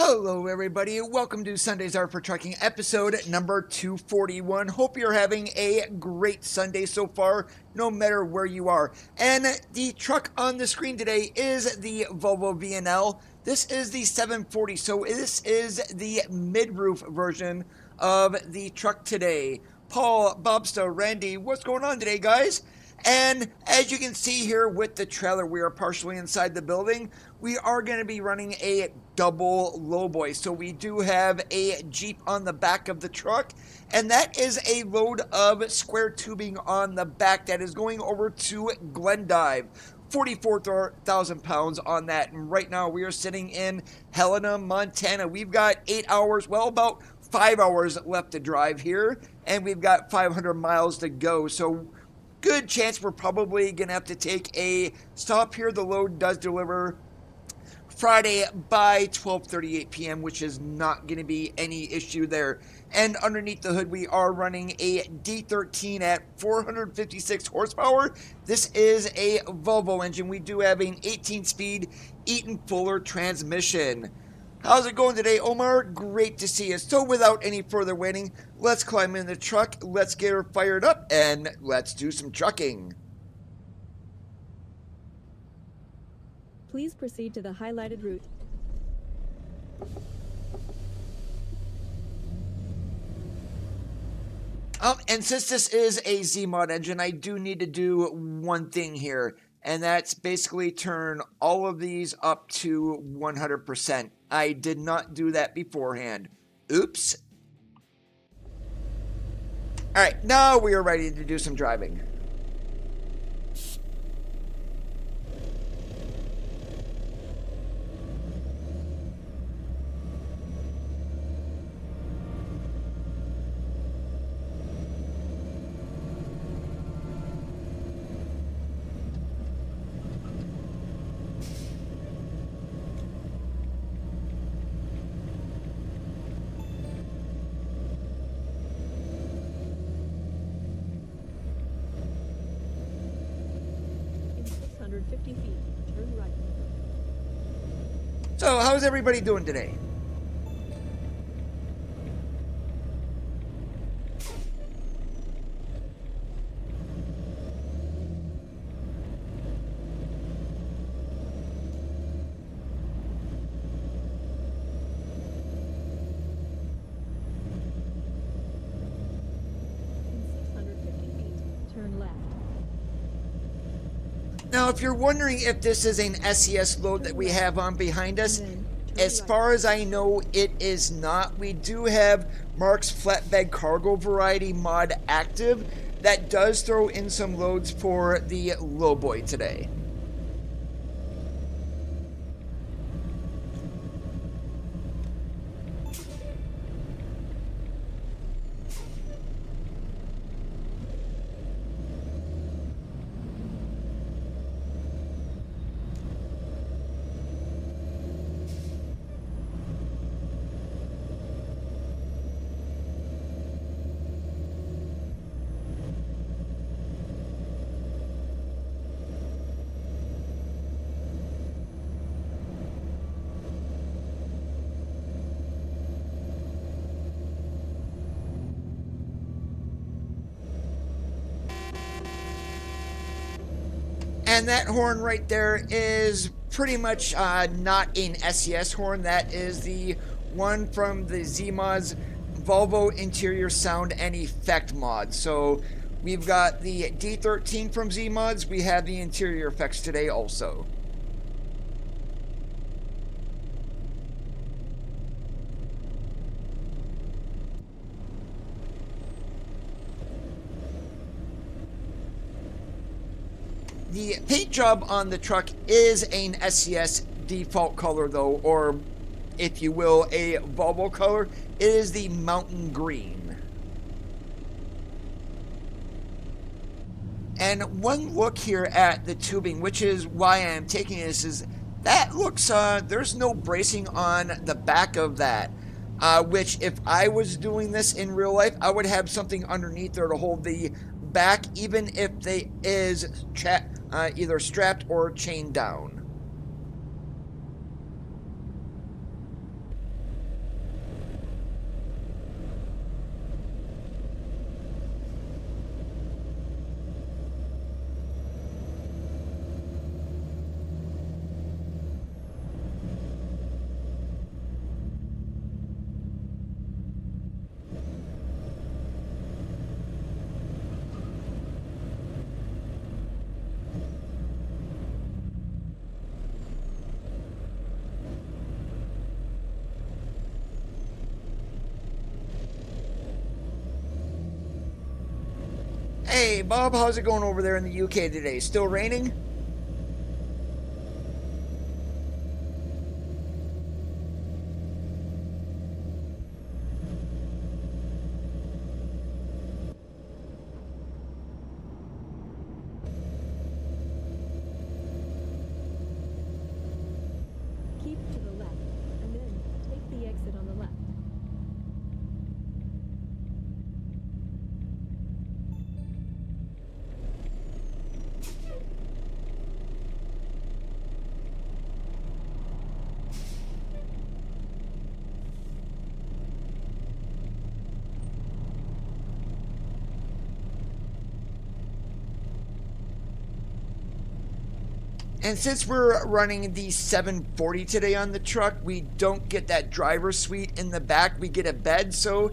Hello everybody, welcome to Sunday's Art for Trucking episode number 241. Hope you're having a great Sunday so far, no matter where you are. And the truck on the screen today is the Volvo VNL. This is the 740, so this is the mid-roof version of the truck today. Paul, Bobsta, Randy, what's going on today, guys? And as you can see here with the trailer, we are partially inside the building. We are going to be running a double lowboy. So we do have a Jeep on the back of the truck, and that is a load of square tubing on the back that is going over to Glendive. 44,000 pounds on that. And right now we are sitting in Helena, Montana. We've got 8 hours, well, about 5 hours left to drive here, and we've got 500 miles to go. So good chance we're probably going to have to take a stop here. The load does deliver Friday by 12:38 p.m., which is not going to be any issue there. And underneath the hood, we are running a D13 at 456 horsepower. This is a Volvo engine. We do have an 18-speed Eaton Fuller transmission. How's it going today, Omar? Great to see you. So without any further waiting, let's climb in the truck, let's get her fired up, and let's do some trucking. Please proceed to the highlighted route. And since this is a Z-Mod engine, I do need to do one thing here, and that's basically turn all of these up to 100%. I did not do that beforehand. Oops. Alright, now we are ready to do some driving. Turn right. So, how's everybody doing today? Now, if you're wondering if this is an SES load that we have on behind us, as far as I know, it is not. We do have Mark's Flatbed Cargo Variety mod active that does throw in some loads for the lowboy today. And that horn right there is pretty much not an SES horn. That is the one from the Z-Mod's Volvo Interior Sound and Effect mod. So we've got the D13 from Z-Mods. We have the interior effects today also. The paint job on the truck is an SES default color though, or if you will, a Volvo color. It is the mountain green. And one look here at the tubing, which is why I am taking this, is that looks, there's no bracing on the back of that. Which if I was doing this in real life, I would have something underneath there to hold the back, even if they is either strapped or chained down. Hey, Bob, how's it going over there in the UK today? Still raining? Keep to the left, and then take the exit on the left. And since we're running the 740 today on the truck, we don't get that driver suite in the back. We get a bed, so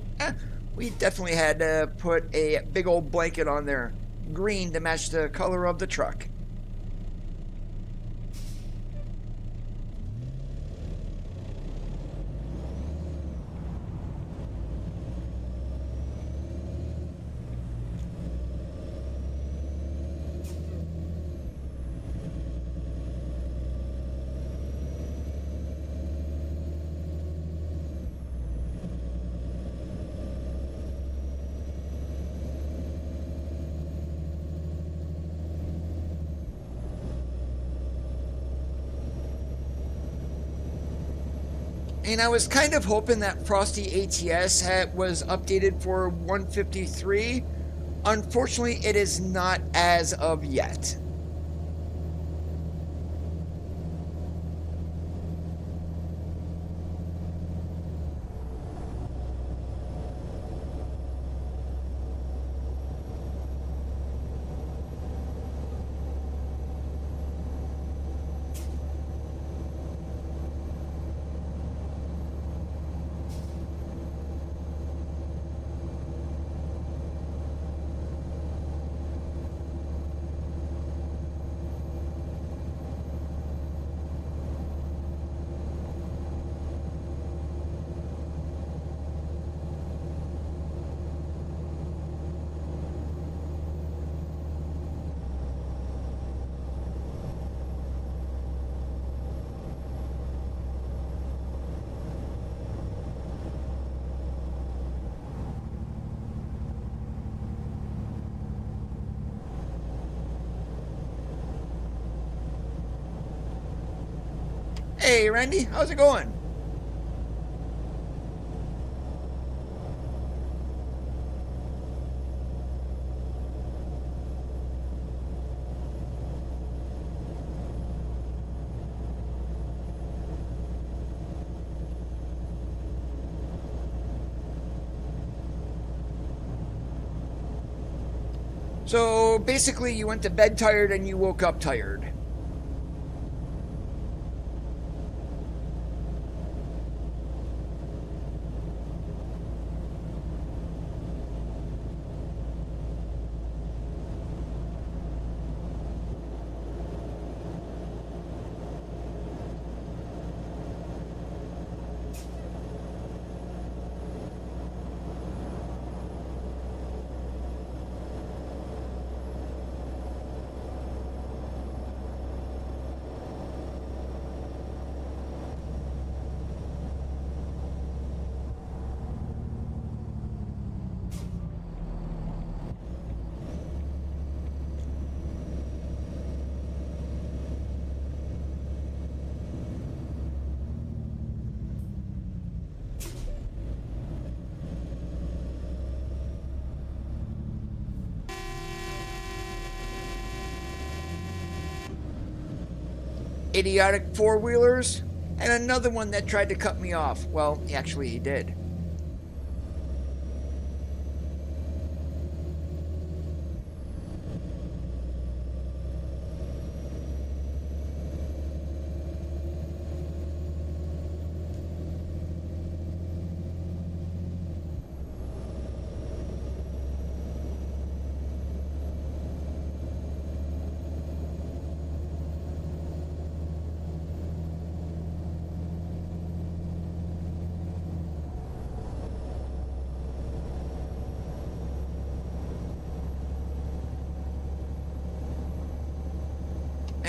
we definitely had to put a big old blanket on there, green to match the color of the truck. And I was kind of hoping that Frosty ATS was updated for 153. Unfortunately, it is not as of yet. Hey, Randy, how's it going? So basically, you went to bed tired and you woke up tired. Idiotic four-wheelers, and another one that tried to cut me off. Well, actually he did.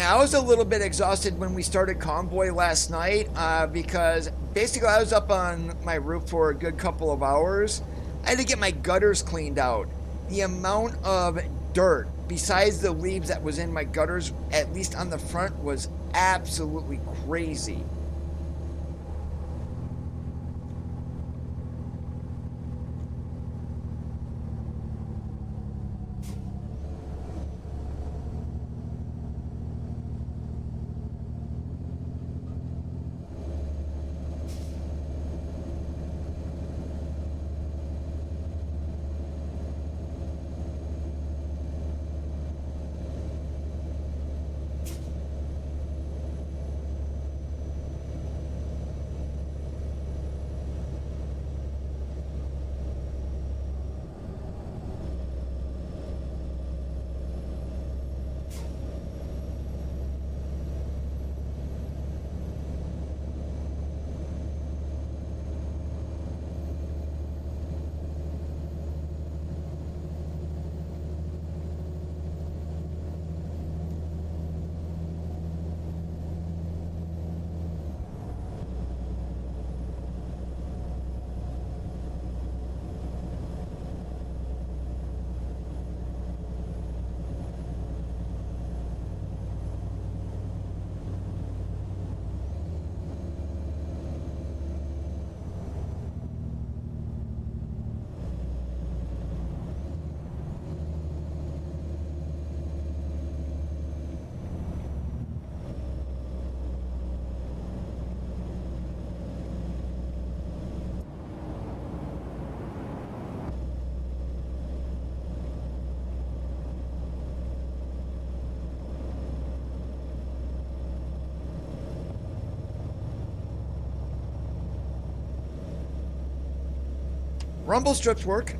I was a little bit exhausted when we started convoy last night because basically I was up on my roof for a good couple of hours. I had to get my gutters cleaned out. The amount of dirt besides the leaves that was in my gutters, at least on the front, was absolutely crazy. Rumble strips work.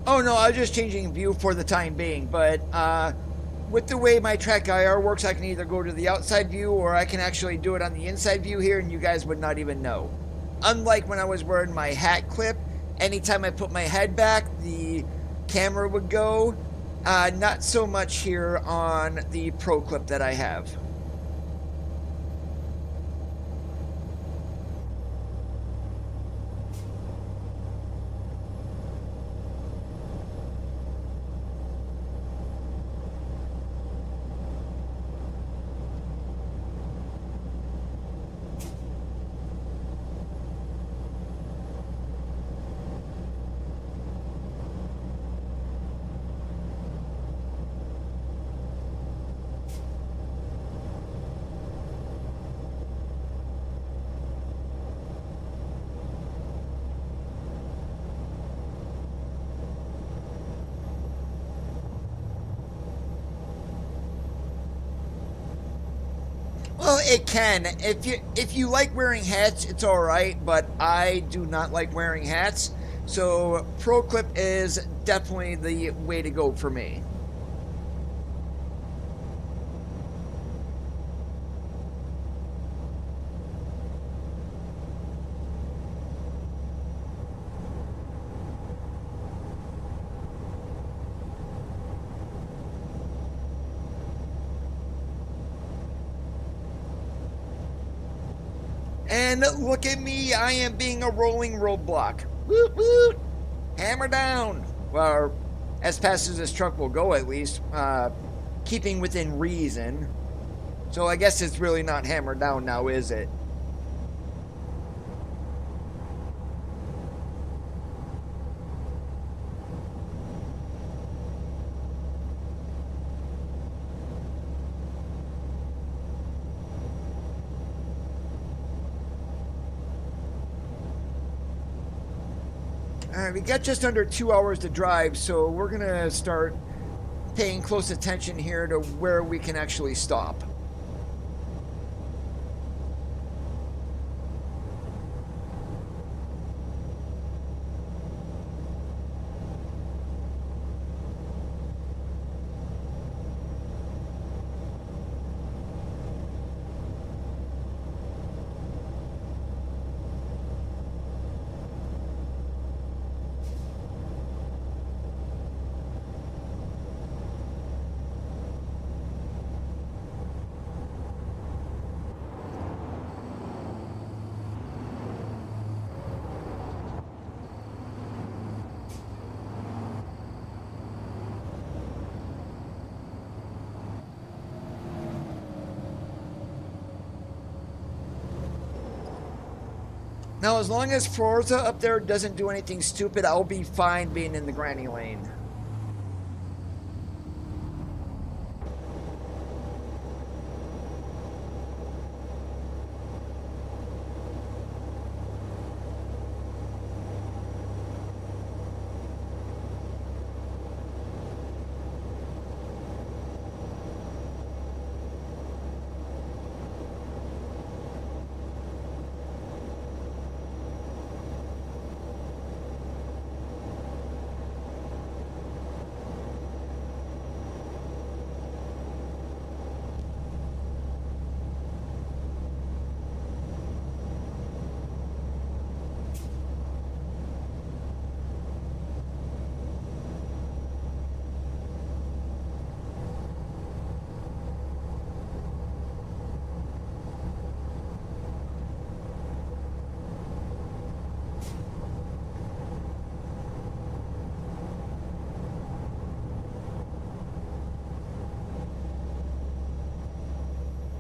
Oh no, I was just changing view for the time being, but with the way my TrackIR works, I can either go to the outside view or I can actually do it on the inside view here and you guys would not even know. Unlike when I was wearing my hat clip, anytime I put my head back, the camera would go. Not so much here on the Pro clip that I have. Well, it can. If you like wearing hats, it's all right, but I do not like wearing hats. So Pro Clip is definitely the way to go for me. And look at me, I am being a rolling roadblock. Woot woot! Hammer down! Well, as fast as this truck will go, at least. Keeping within reason. So I guess it's really not hammer down now, is it? Alright, we got just under 2 hours to drive, so we're going to start paying close attention here to where we can actually stop. Now, as long as Forza up there doesn't do anything stupid, I'll be fine being in the granny lane.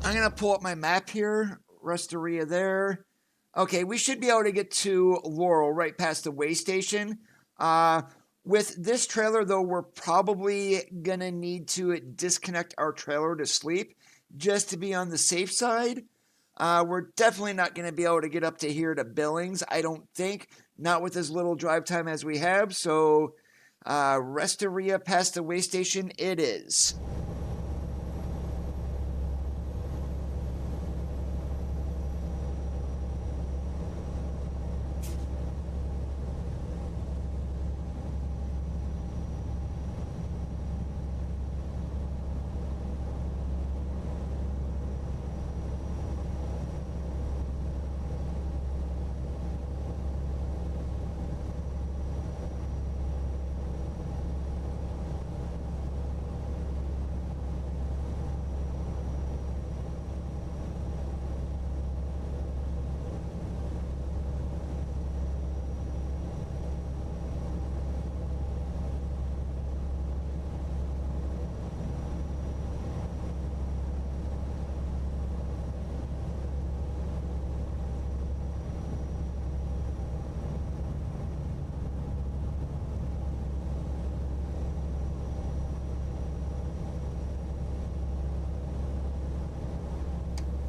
I'm going to pull up my map here. Rusteria there. Okay, we should be able to get to Laurel right past the way station. With this trailer, though, we're probably going to need to disconnect our trailer to sleep just to be on the safe side. We're definitely not going to be able to get up to here to Billings, I don't think. Not with as little drive time as we have. So, Rusteria past the way station it is.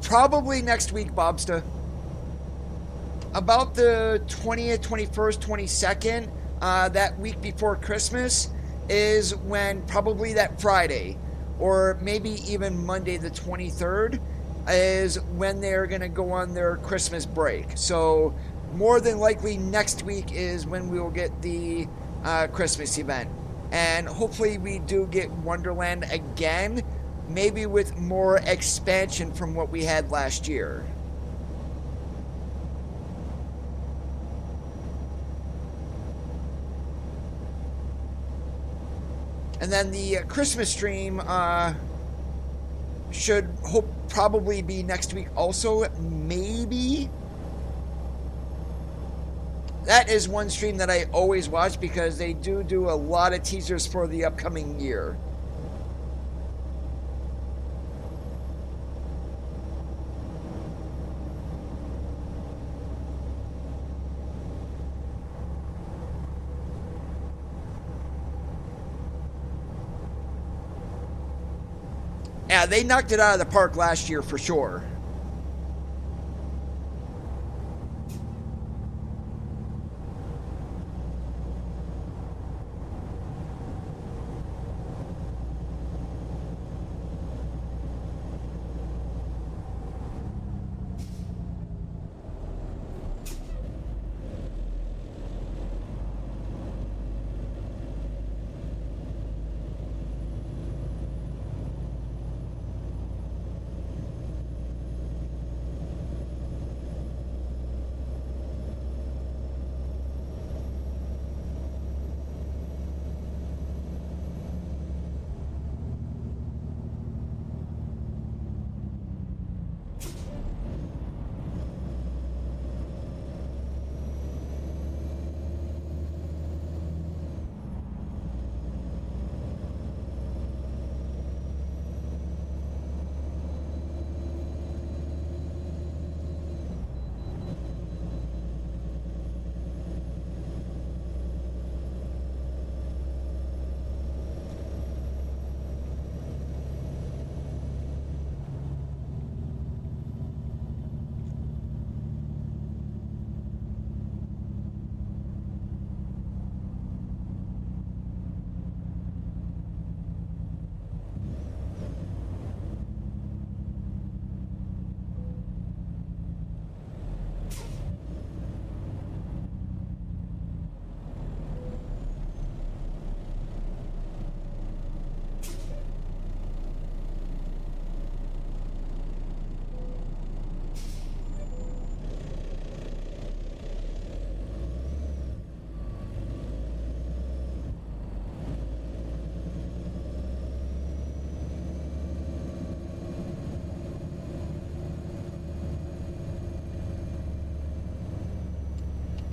Probably next week, Bobsta. About the 20th, 21st, 22nd, that week before Christmas is when probably that Friday, or maybe even Monday the 23rd, is when they're going to go on their Christmas break. So more than likely next week is when we will get the Christmas event. And hopefully we do get Wonderland again, maybe with more expansion from what we had last year. And then the Christmas stream should probably be next week also, maybe. That is one stream that I always watch because they do a lot of teasers for the upcoming year. Yeah, they knocked it out of the park last year for sure.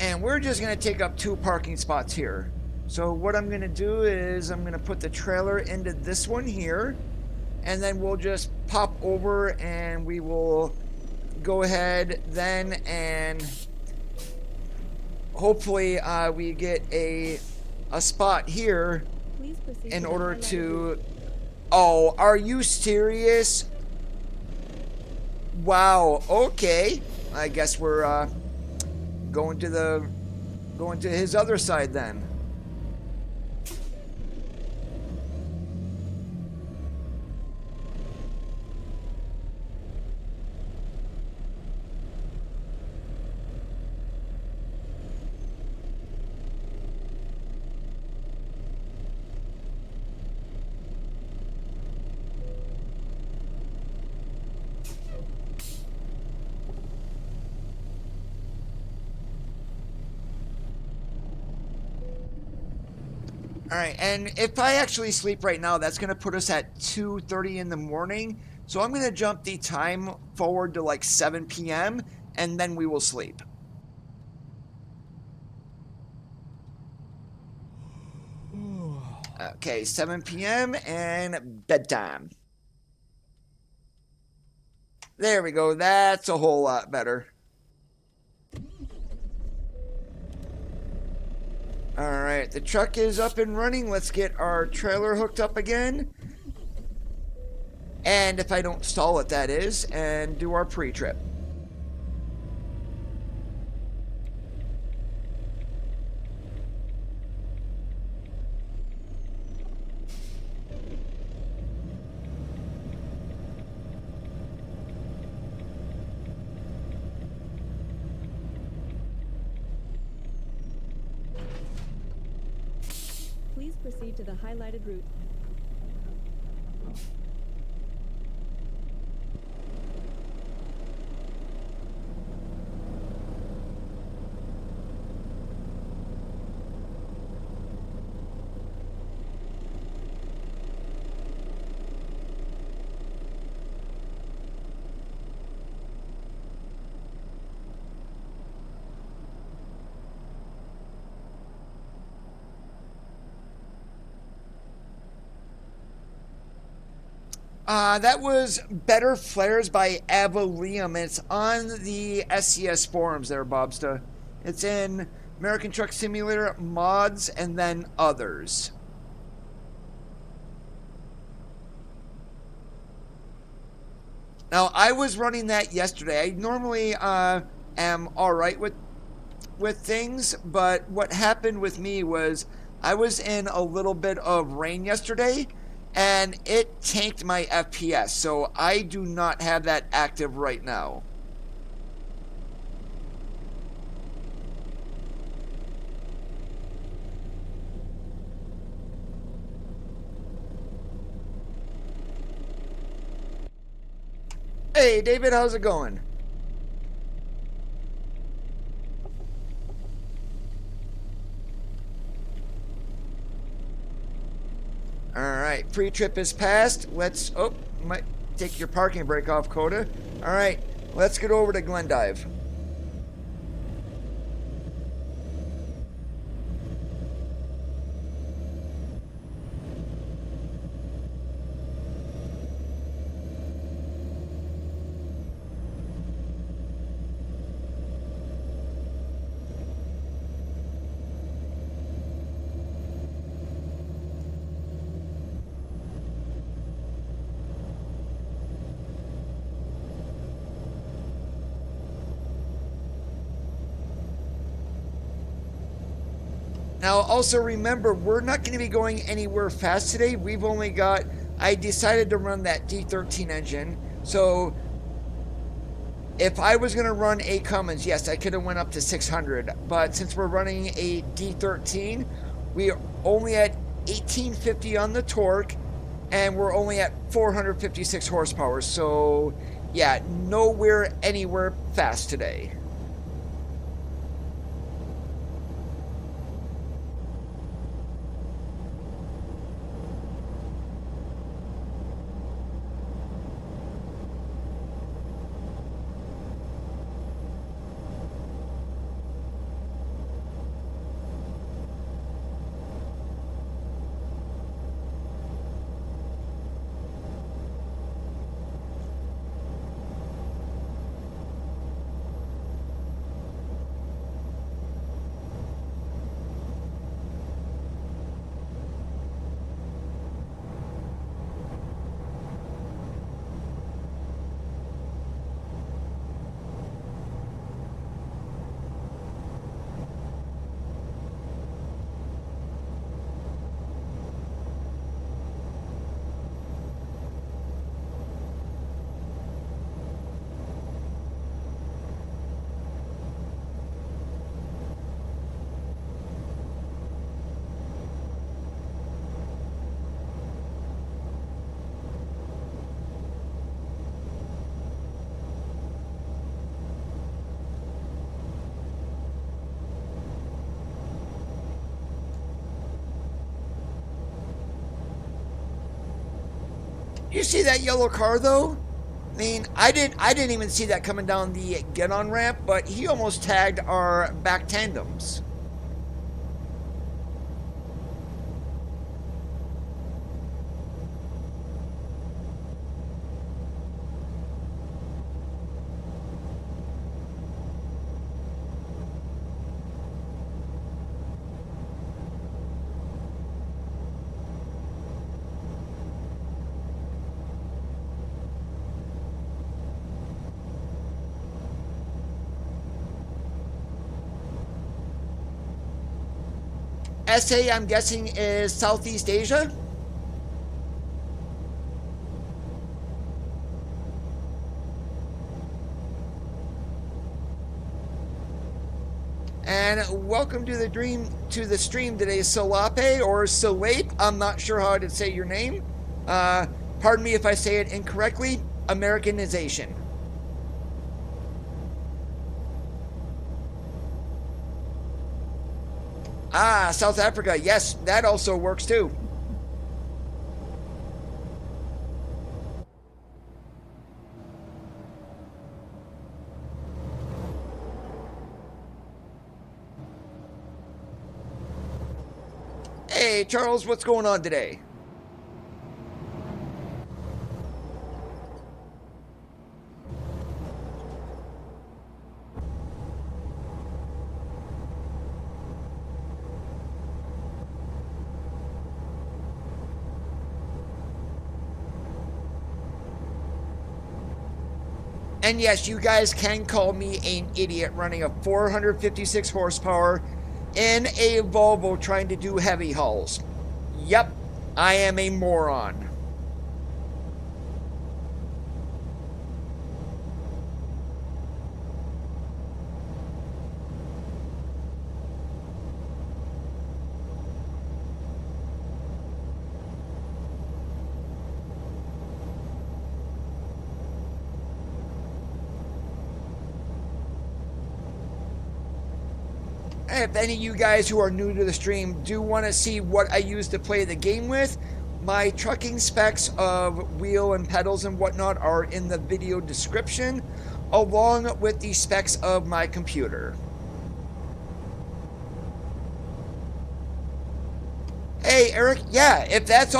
And we're just going to take up 2 parking spots here. So what I'm going to do is I'm going to put the trailer into this one here. And then we'll just pop over and we will go ahead then and hopefully we get a spot here in order to... Oh, are you serious? Wow, okay. I guess we're going to his other side then. Alright, and if I actually sleep right now, that's going to put us at 2:30 in the morning. So I'm going to jump the time forward to like 7 p.m. and then we will sleep. Okay, 7 p.m. and bedtime. There we go. That's a whole lot better. Alright, the truck is up and running. Let's get our trailer hooked up again. And if I don't stall it, that is, and do our pre-trip. proceed to the highlighted route. That was Better Flares by Avalium. It's on the SCS forums there, Bobsta. It's in American Truck Simulator, mods, and then others. Now, I was running that yesterday. I normally am alright with things, but what happened with me was I was in a little bit of rain yesterday, and it tanked my FPS, so I do not have that active right now. Hey, David, how's it going? Alright, pre-trip is passed. Let's, oh, might take your parking brake off, Coda. Alright, let's get over to Glendive. Now, also remember, we're not going to be going anywhere fast today. We've only got, I decided to run that D13 engine. So, if I was going to run a Cummins, yes, I could have went up to 600. But since we're running a D13, we are only at 1850 on the torque, and we're only at 456 horsepower. So, yeah, nowhere, anywhere fast today. You see that yellow car though? I mean, I didn't even see that coming down the get-on ramp, but he almost tagged our back tandems. SA, I'm guessing, is Southeast Asia. And welcome to the stream today, Salape or Salape. I'm not sure how to say your name. Pardon me if I say it incorrectly. Americanization. Ah, South Africa. Yes, that also works too. Hey, Charles, what's going on today? And yes, you guys can call me an idiot running a 456 horsepower in a Volvo trying to do heavy hauls. Yep, I am a moron. If any of you guys who are new to the stream do want to see what I use to play the game with, my trucking specs of wheel and pedals and whatnot are in the video description, along with the specs of my computer. Hey Eric, yeah, if that's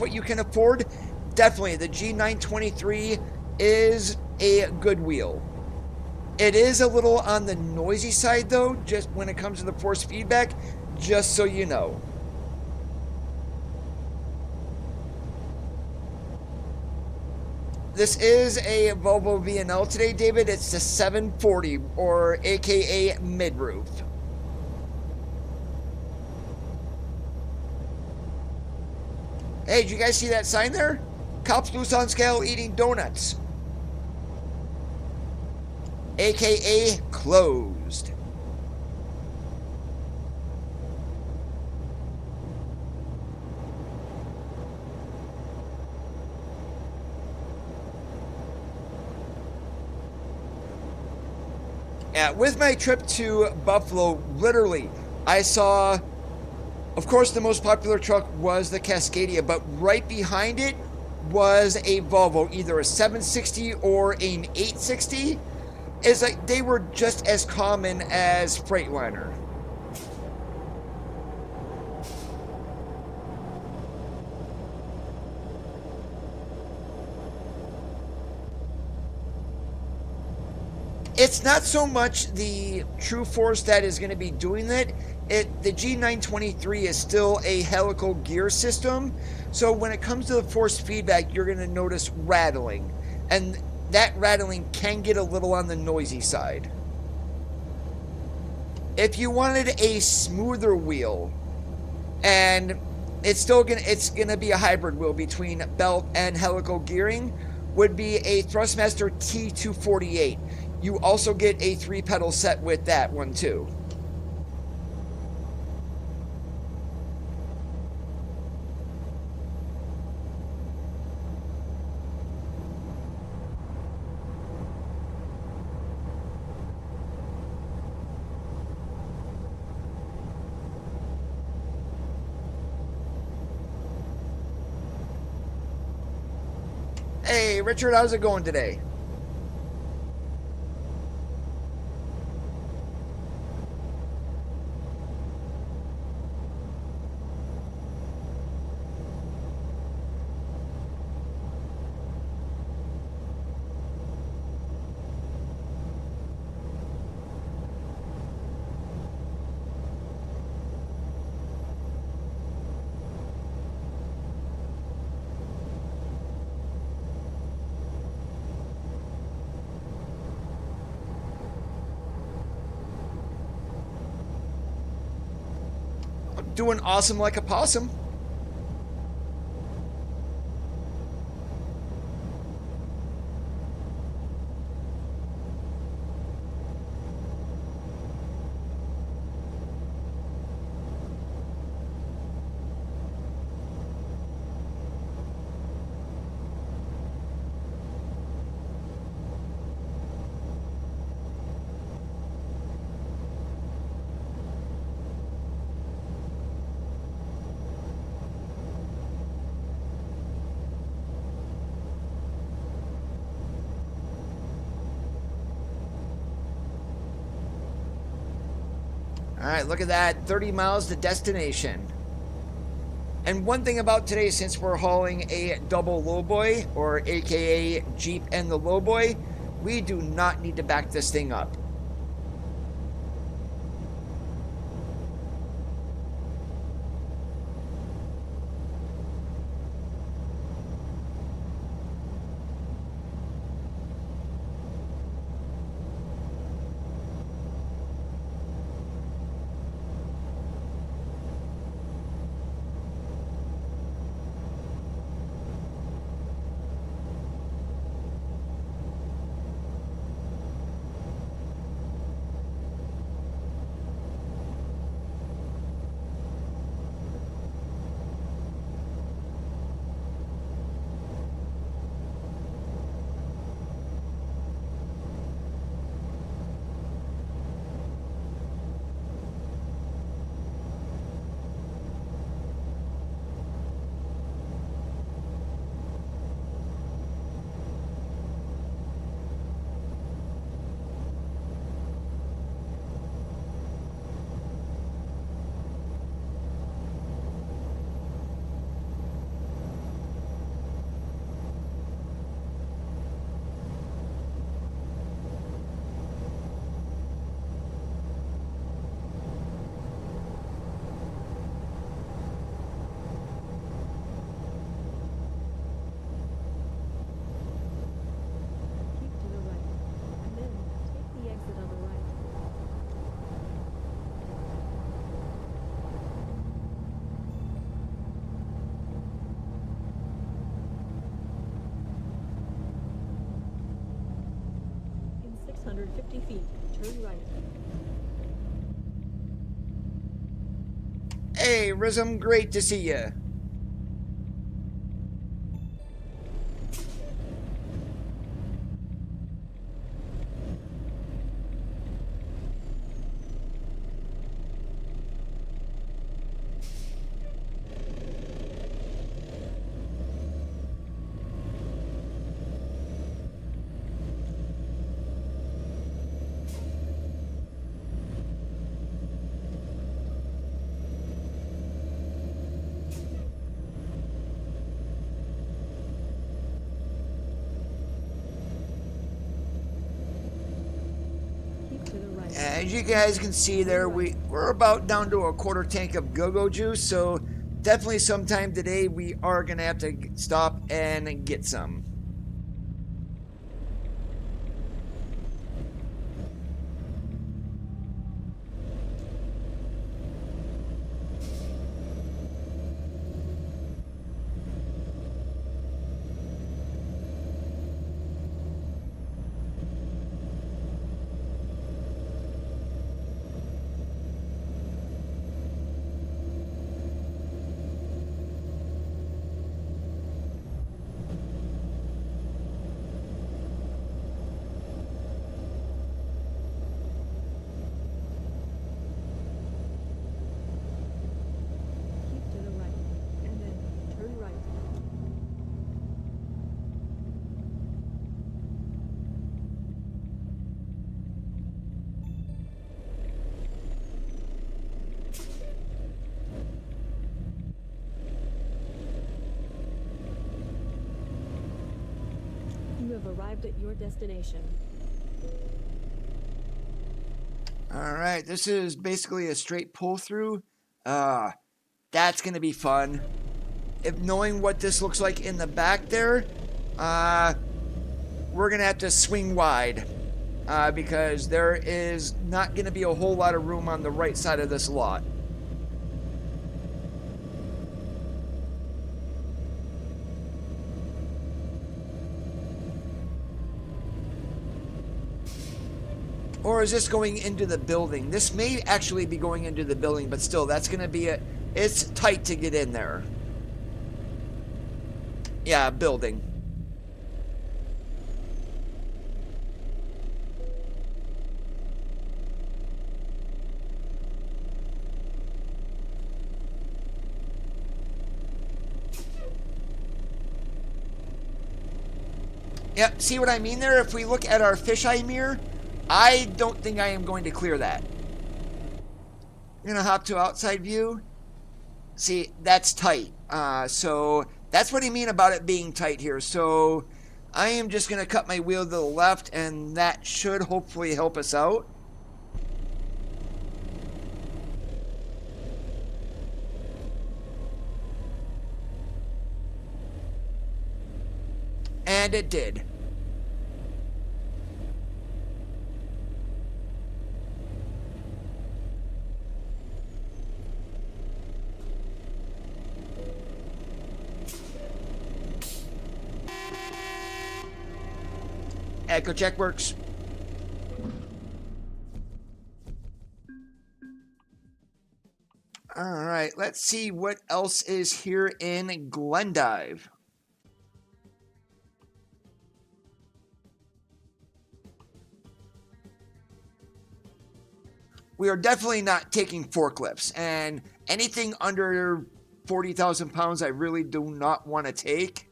what you can afford, definitely the G923 is a good wheel. It is a little on the noisy side though, just when it comes to the force feedback, just so you know. This is a Volvo VNL today, David. It's the 740, or AKA mid-roof. Hey, did you guys see that sign there? Cops loose on scale eating donuts. AKA closed. With my trip to Buffalo, literally, I saw, of course, the most popular truck was the Cascadia, but right behind it was a Volvo, either a 760 or an 860. It's like they were just as common as Freightliner. It's not so much the True Force that is going to be doing that. The G923 is still a helical gear system, so when it comes to the force feedback, you're going to notice rattling, and that rattling can get a little on the noisy side. If you wanted a smoother wheel, and it's gonna be a hybrid wheel between belt and helical gearing, would be a Thrustmaster T248. You also get a 3-pedal set with that one too. Hey, Richard, how's it going today? Doing awesome like a possum. All right, look at that, 30 miles to destination. And one thing about today, since we're hauling a double lowboy, or AKA Jeep and the lowboy, we do not need to back this thing up. Feet, turn right. Hey, Rizm, great to see you. As you guys can see there, we're about down to a quarter tank of go-go juice, so definitely sometime today we are going to have to stop and get some. Arrived at your destination. All right, this is basically a straight pull through. That's gonna be fun. If knowing what this looks like in the back there, we're gonna have to swing wide because there is not gonna be a whole lot of room on the right side of this lot. Or is this going into the building? This may actually be going into the building, but still, that's going to be it's tight to get in there. Yeah, building. Yep, see what I mean there? If we look at our fisheye mirror, I don't think I am going to clear that. I'm gonna hop to outside view. See, that's tight. So that's what I mean about it being tight here. So I am just gonna cut my wheel to the left, and that should hopefully help us out. And it did. Echo check works. All right, let's see what else is here in Glendive. We are definitely not taking forklifts, and anything under 40,000 pounds I really do not want to take.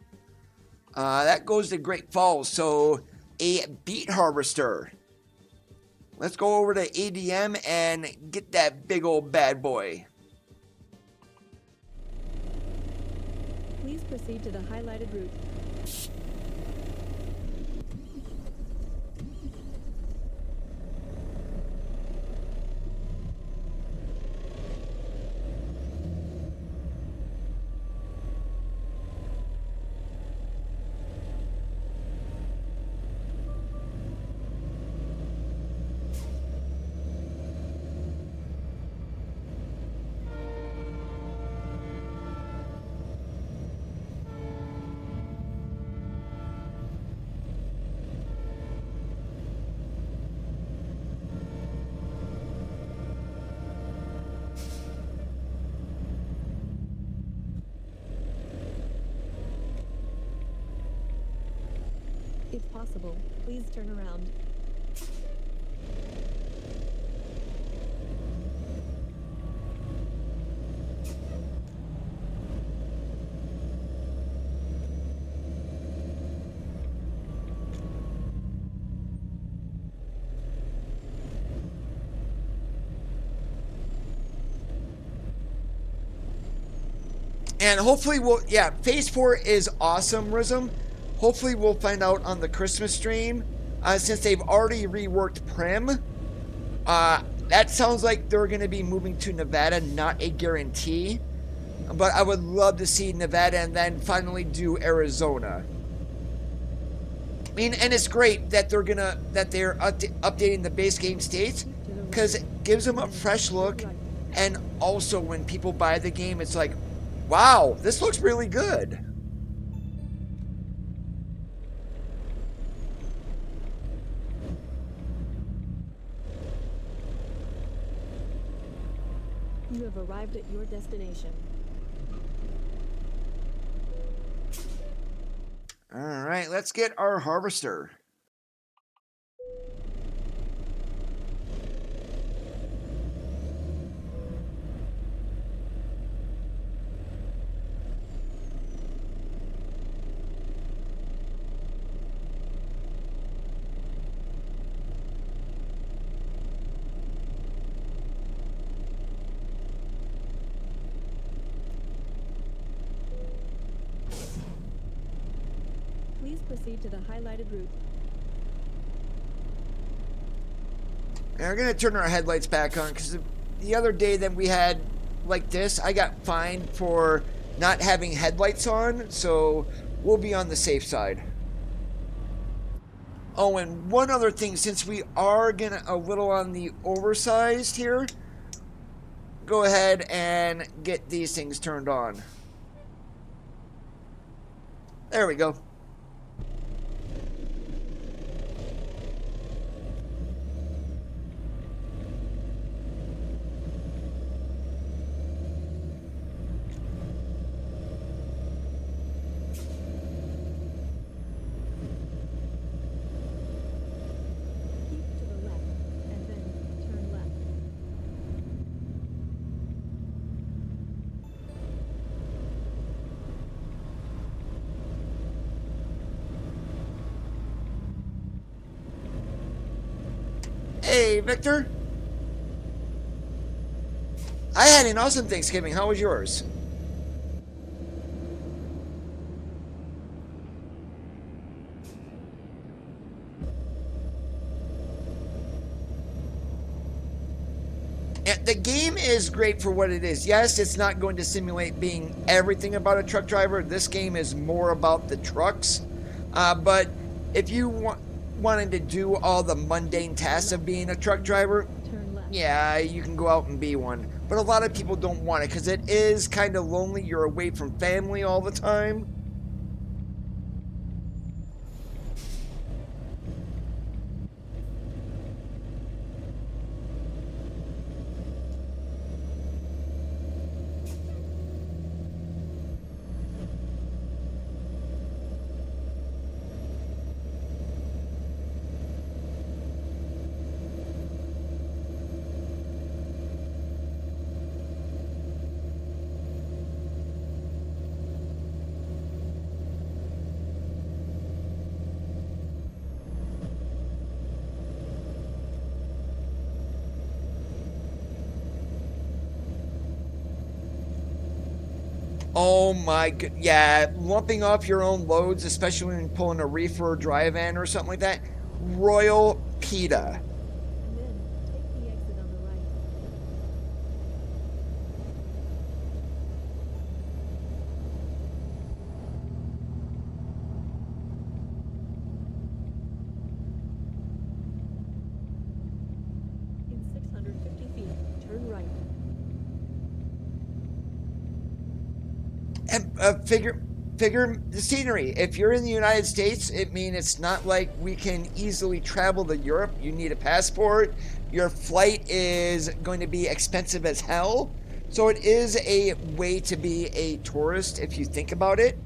That goes to Great Falls, so a beet harvester. Let's go over to ADM and get that big old bad boy. Please proceed to the highlighted route. If possible, please turn around. And hopefully we'll, yeah, Phase 4 is awesome, Rhythm. Hopefully we'll find out on the Christmas stream, since they've already reworked Prim. That sounds like they're going to be moving to Nevada, not a guarantee. But I would love to see Nevada and then finally do Arizona. I mean, and it's great that they're updating the base game states, because it gives them a fresh look, and also when people buy the game, it's like, wow, this looks really good. You have arrived at your destination. All right, let's get our harvester. Please proceed to the highlighted route. And we're going to turn our headlights back on, because the other day that we had like this, I got fined for not having headlights on, so we'll be on the safe side. Oh, and one other thing, since we are gonna a little on the oversized here, go ahead and get these things turned on. There we go. Hey, Victor. I had an awesome Thanksgiving. How was yours? And the game is great for what it is. Yes, it's not going to simulate being everything about a truck driver. This game is more about the trucks. But if you wanted to do all the mundane tasks of being a truck driver, yeah, you can go out and be one. But a lot of people don't want it because it is kind of lonely. You're away from family all the time. Oh my god, yeah, lumping off your own loads, especially when pulling a reefer or dry van or something like that. Royal PETA. And then take the exit on the right. In 650 feet, turn right. And figure the scenery. If you're in the United States, it means it's not like we can easily travel to Europe. You need a passport. Your flight is going to be expensive as hell. So it is a way to be a tourist if you think about it.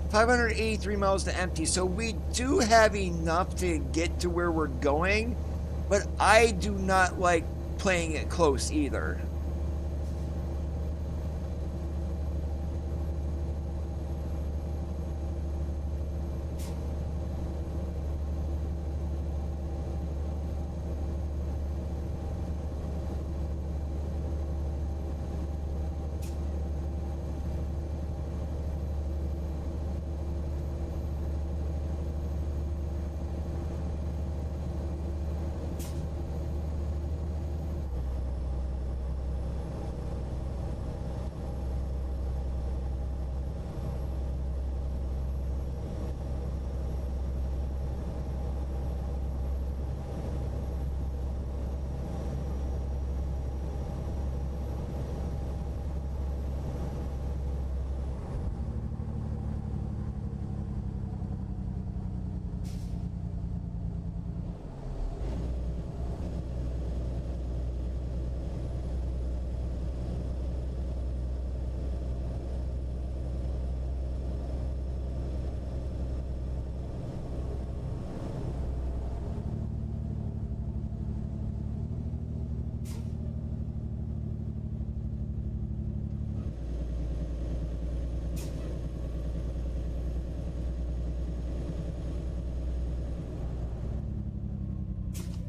$583 miles to empty, so we do have enough to get to where we're going, but I do not like playing it close either.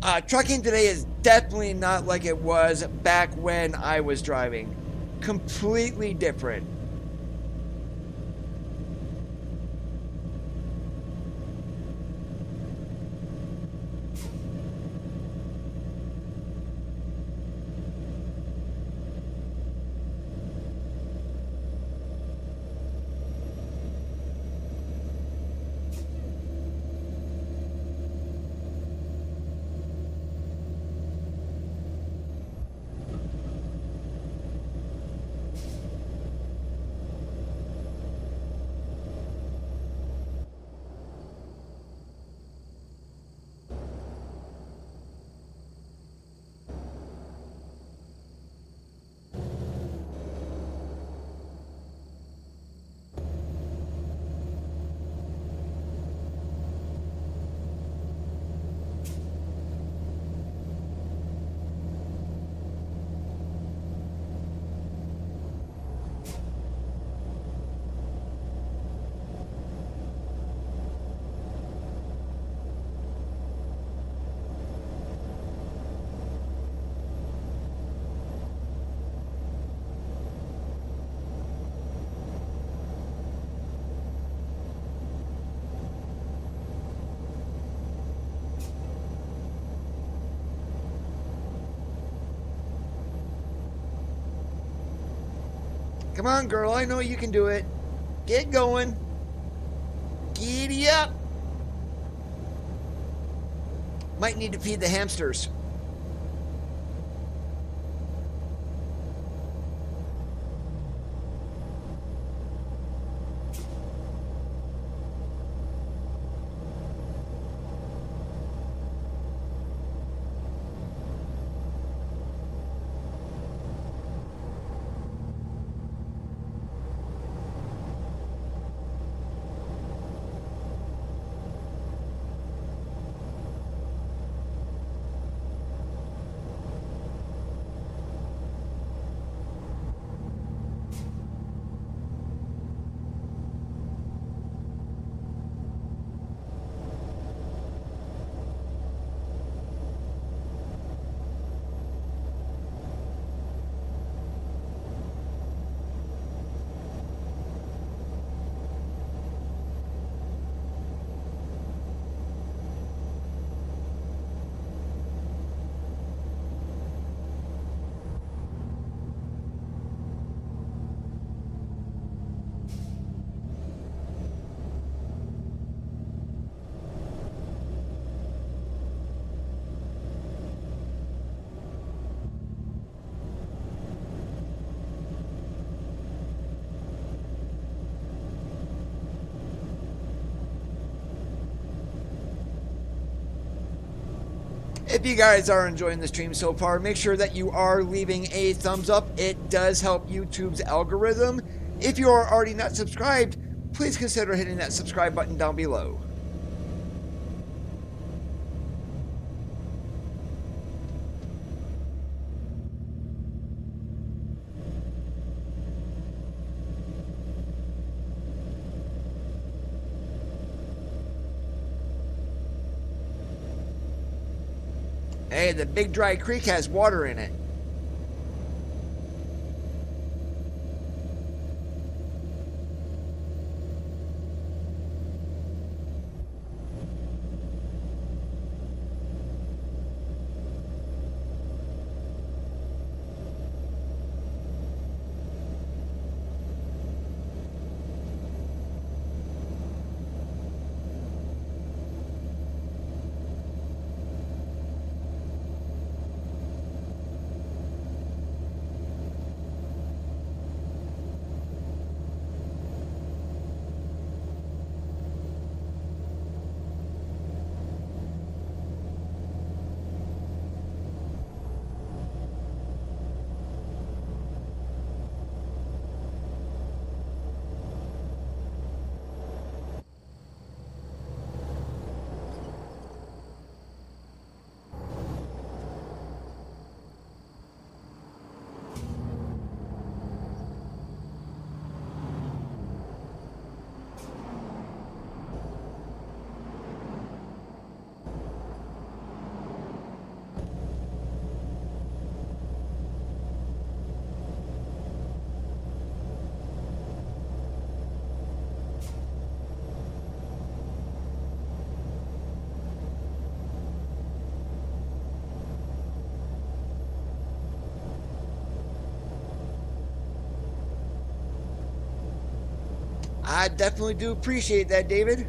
Trucking today is definitely not like it was back when I was driving. Completely different. Come on, girl. I know you can do it. Get going. Giddy up. Might need to feed the hamsters. If you guys are enjoying the stream so far, make sure that you are leaving a thumbs up. It does help YouTube's algorithm. If you are already not subscribed, please consider hitting that subscribe button down below. Hey, the Big Dry Creek has water in it. I definitely do appreciate that, David.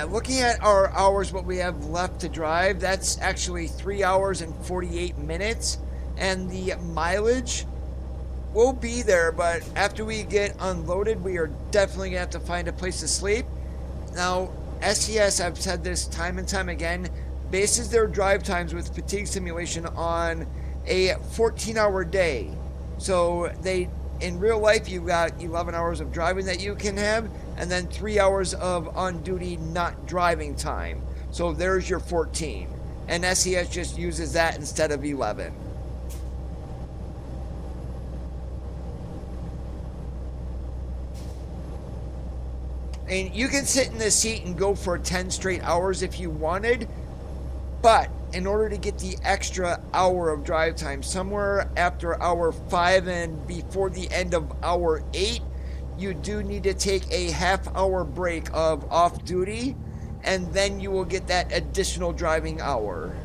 Looking at our hours, what we have left to drive, that's actually 3 hours and 48 minutes. And the mileage will be there, but after we get unloaded, we are definitely going to have to find a place to sleep. Now, SES, I've said this time and time again, bases their drive times with fatigue simulation on a 14-hour day. So they, in real life, you've got 11 hours of driving that you can have, and then 3 hours of on-duty not driving time. So there's your 14. And SES just uses that instead of 11. And you can sit in this seat and go for 10 straight hours if you wanted, but in order to get the extra hour of drive time, somewhere after hour 5 and before the end of hour 8, you do need to take a half-hour break of off-duty, and then you will get that additional driving hour.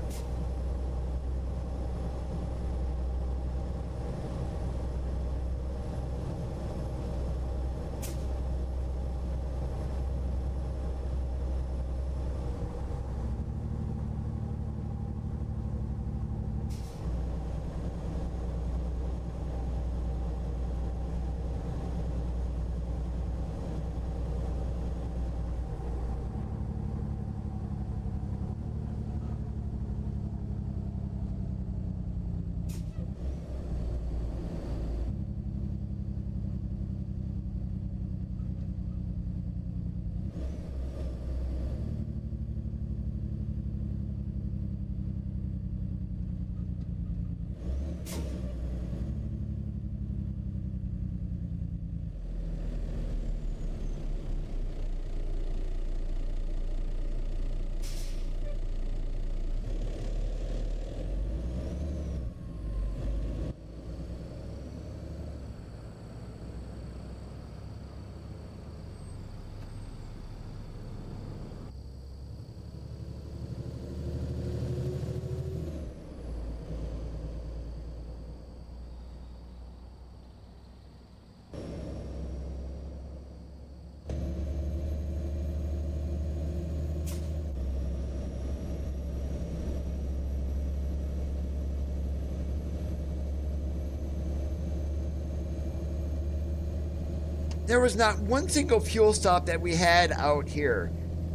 There was not one single fuel stop that we had out here.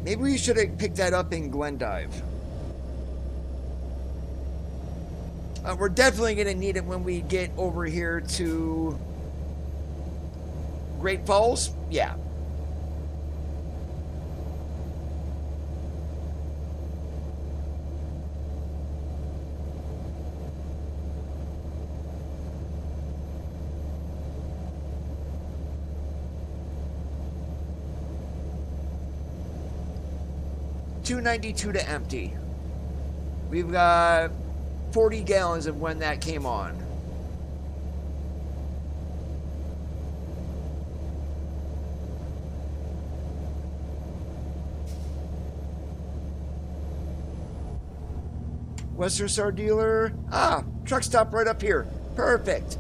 Maybe we should have picked that up in Glendive. We're definitely going to need it when we get over here to Great Falls. Yeah. $2.92 to empty. We've got 40 gallons of when that came on. Western Star dealer. Ah, truck stop right up here. Perfect.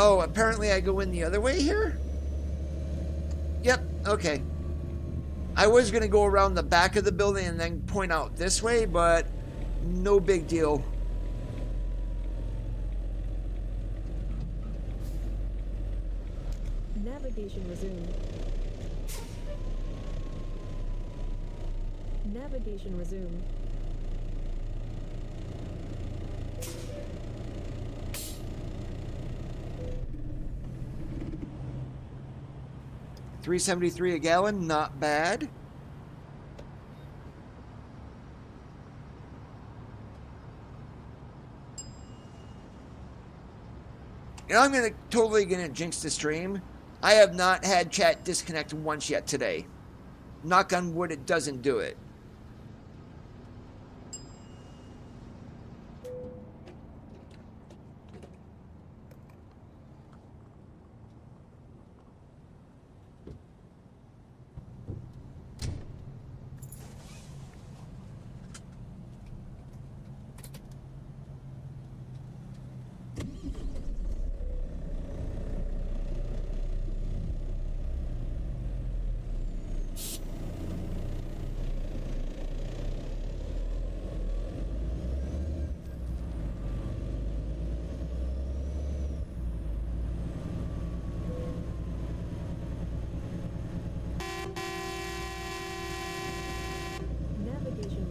Oh, apparently I go in the other way here? Yep, okay. I was going to go around the back of the building and then point out this way, but no big deal. Navigation resumed. Navigation resumed. $3.73 a gallon, not bad. You know, I'm totally gonna jinx the stream. I have not had chat disconnect once yet today. Knock on wood, it doesn't do it.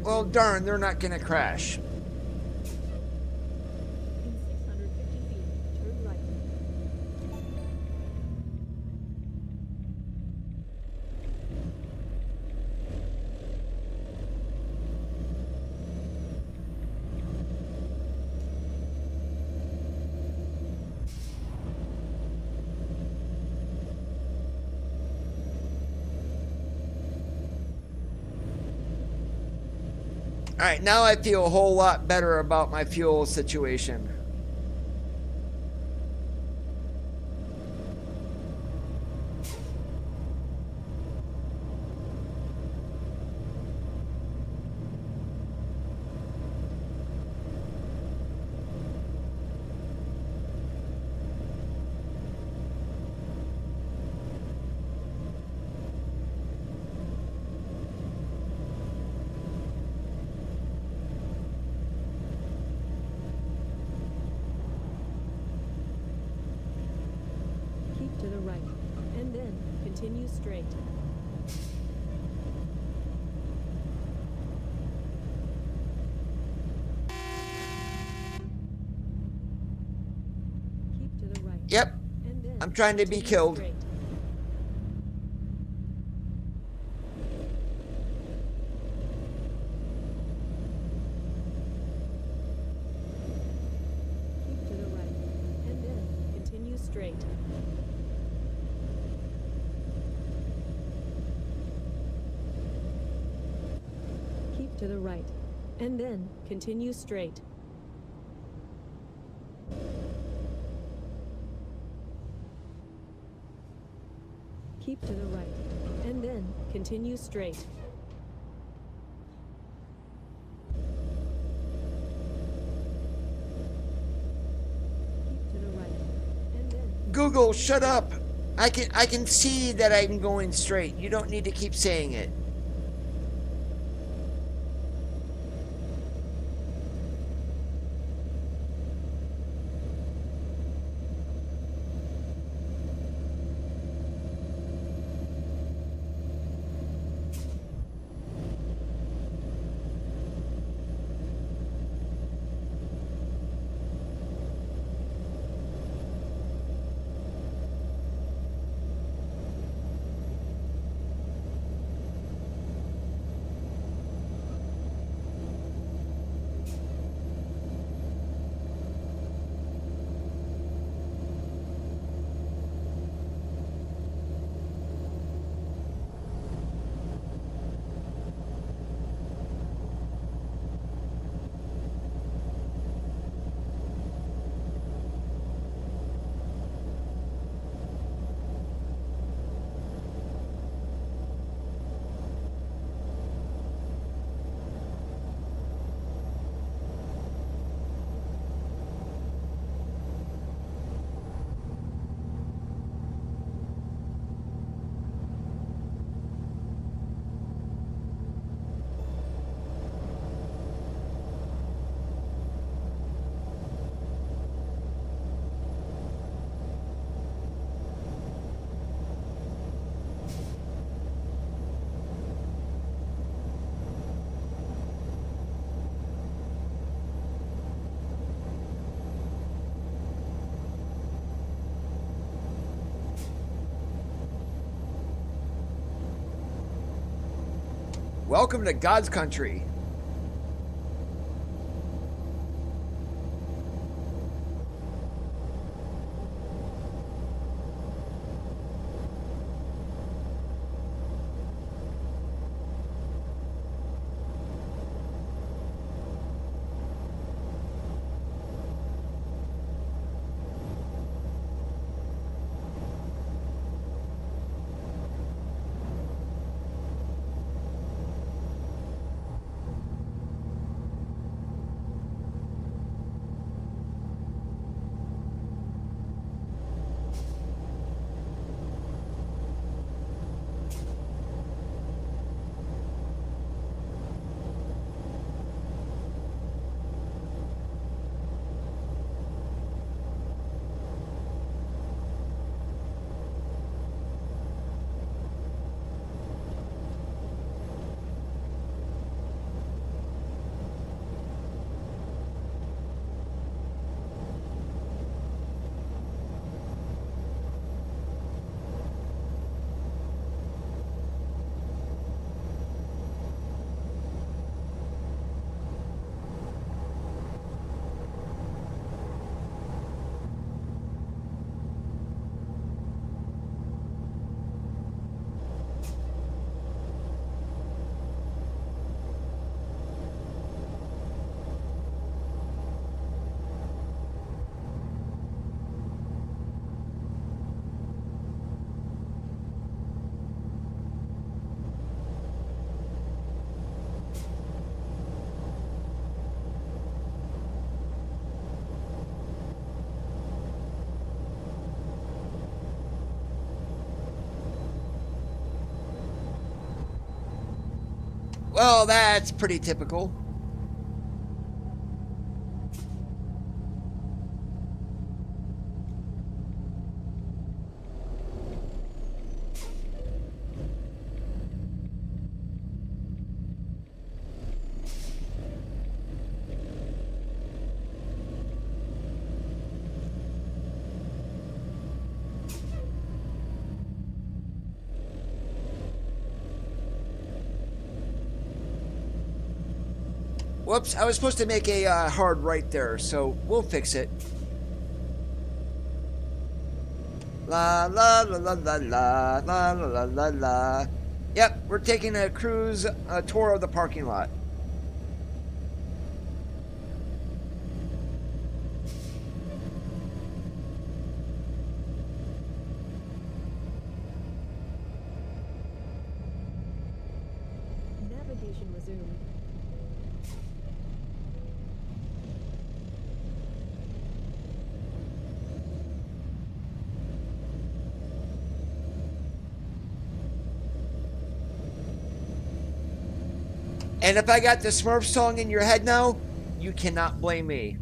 Well, darn, they're not gonna crash. In 650 feet, turn right. All right, now I feel a whole lot better about my fuel situation. Keep to the right, and then continue straight. Keep to the right. Yep, And then I'm trying to be continue killed. straight. Keep to the right, and then continue straight. Keep to the right, and then continue straight. Keep to the right, and then continue straight. Keep to the right, and then Google, shut up. I can see that I'm going straight. You don't need to keep saying it. Welcome to God's country. Well, that's pretty typical. Whoops, I was supposed to make a hard right there, so we'll fix it. La la la la la la la la la la. Yep, we're taking a cruise tour of the parking lot. Navigation resumed. And if I got the Smurf song in your head now, you cannot blame me.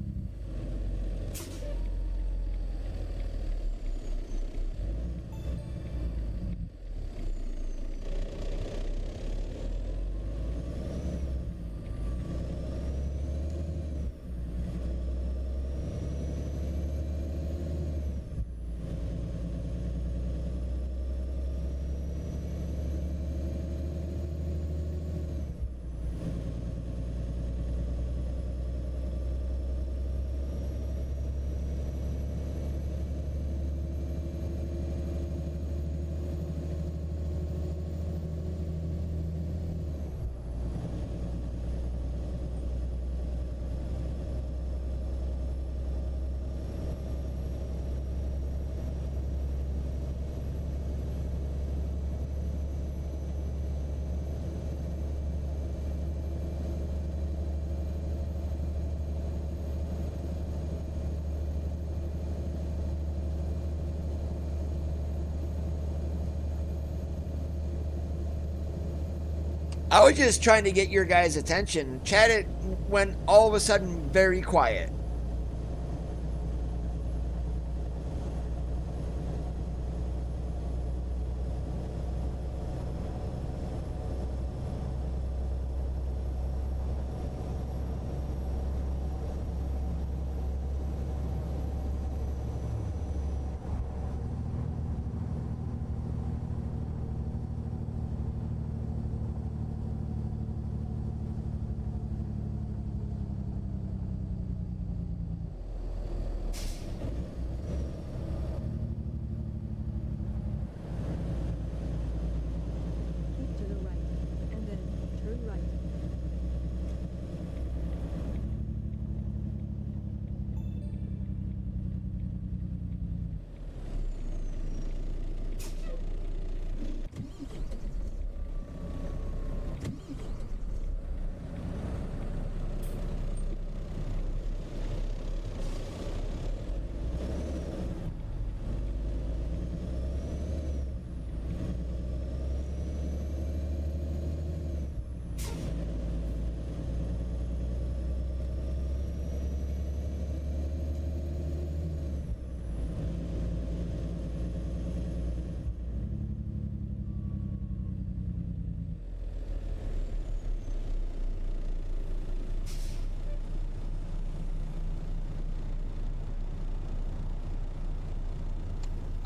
I was just trying to get your guys' attention. Chat went all of a sudden very quiet.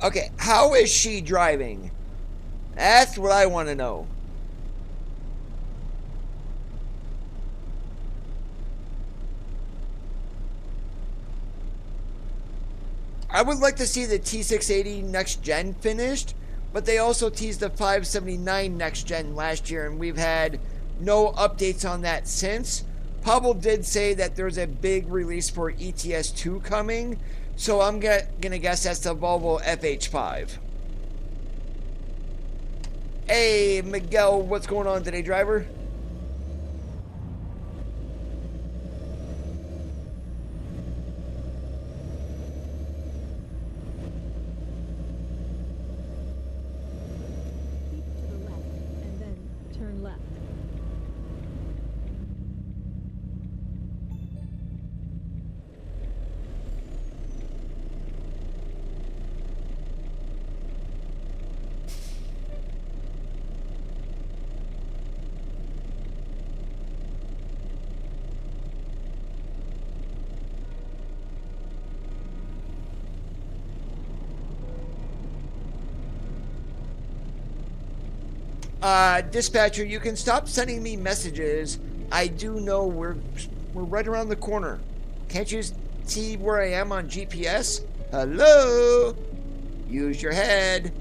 Okay, how is she driving? That's what I want to know. I would like to see the T680 next gen finished, but they also teased the 579 next gen last year, and we've had no updates on that since. Pablo did say that there's a big release for ETS 2 coming, so I'm gonna guess that's the Volvo FH5. Hey, Miguel, what's going on today, driver? Keep to the left, and then turn left. Dispatcher, you can stop sending me messages. I do know we're right around the corner. Can't you see where I am on GPS? Hello? Use your head.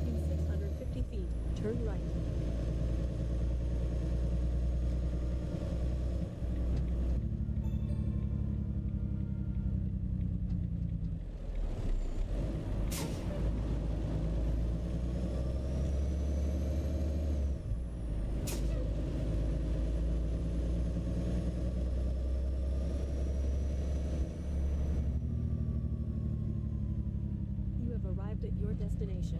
In 650 feet, turn right. You have arrived at your destination.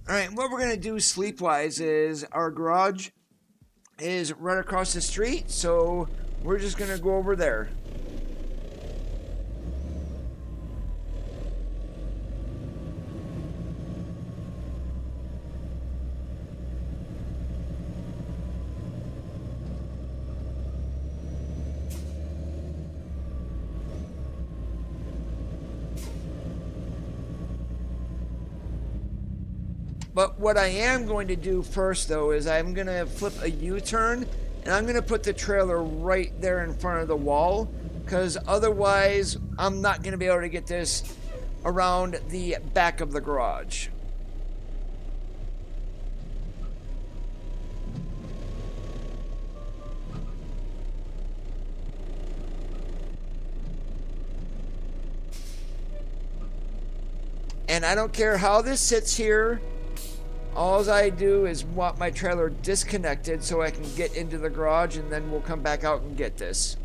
All right, what we're going to do sleep-wise is our garage is right across the street, so we're just going to go over there. But what I am going to do first, though, is I'm going to flip a U-turn, and I'm going to put the trailer right there in front of the wall, because otherwise I'm not going to be able to get this around the back of the garage. And I don't care how this sits here. All I do is want my trailer disconnected so I can get into the garage, and then we'll come back out and get this.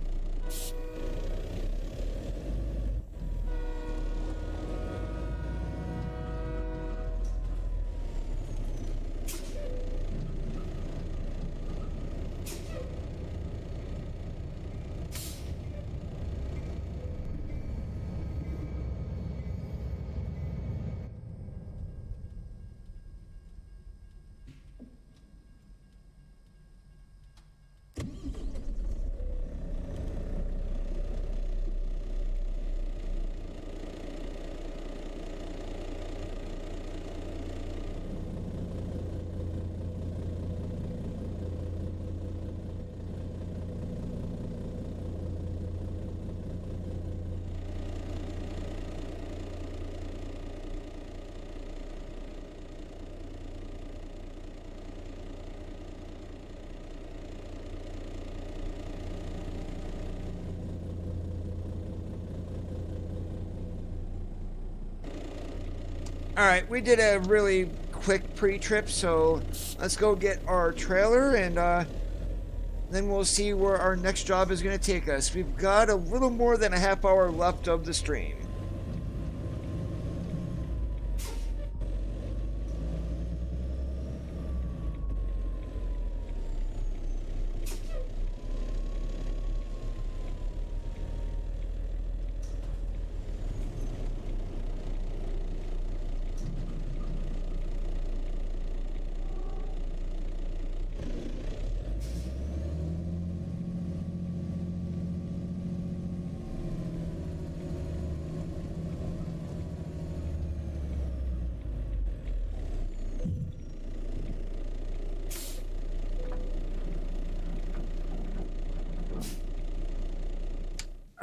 Alright, we did a really quick pre-trip, so let's go get our trailer and then we'll see where our next job is going to take us. We've got a little more than a half hour left of the stream.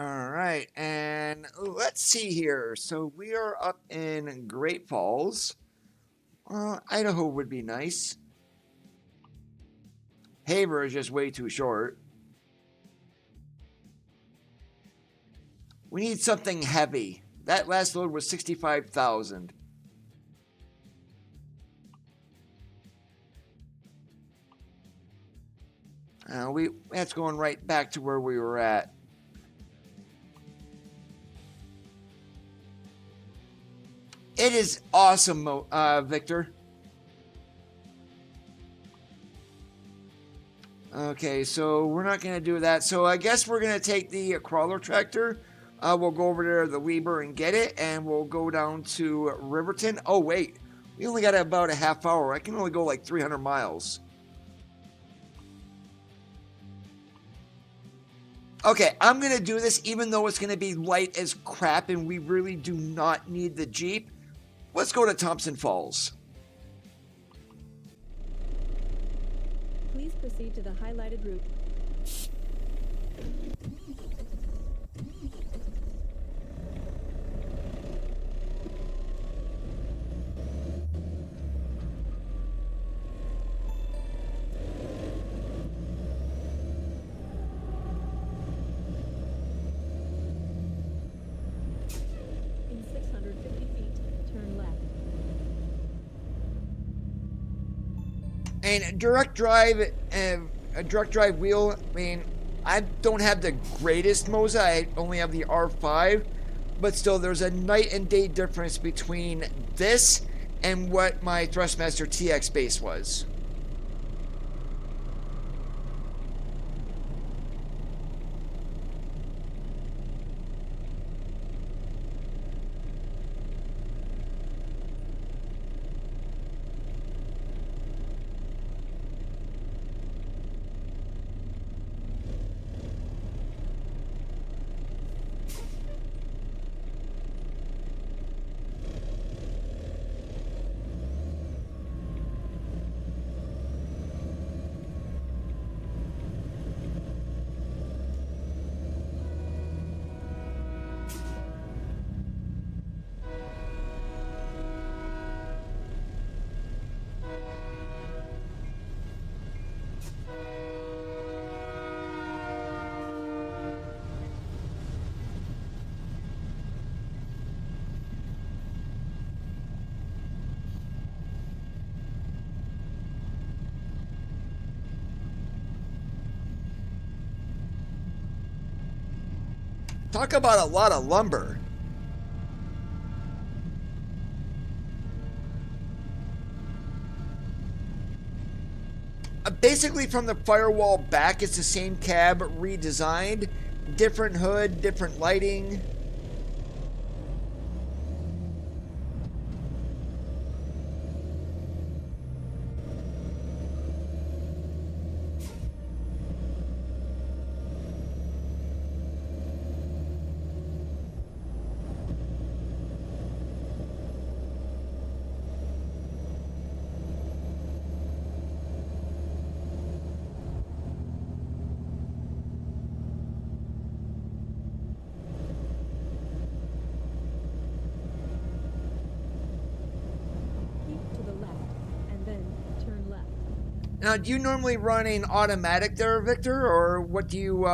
Alright, and let's see here. So we are up in Great Falls. Idaho would be nice. Haver is just way too short. We need something heavy. That last load was 65,000. That's going right back to where we were at. It is awesome, Victor. Okay, so we're not going to do that. So I guess we're going to take the crawler tractor. We'll go over there to the Weber and get it, and we'll go down to Riverton. Oh, wait. We only got about a half hour. I can only go like 300 miles. Okay, I'm going to do this even though it's going to be light as crap and we really do not need the Jeep. Let's go to Thompson Falls. Please proceed to the highlighted route. In 650 feet, turn left. And a direct drive wheel, I mean, I don't have the greatest Moza, I only have the R5, but still there's a night and day difference between this and what my Thrustmaster TX base was. Talk about a lot of lumber. Basically from the firewall back, it's the same cab redesigned. Different hood, different lighting. Now, do you normally run an automatic there, Victor, or what do you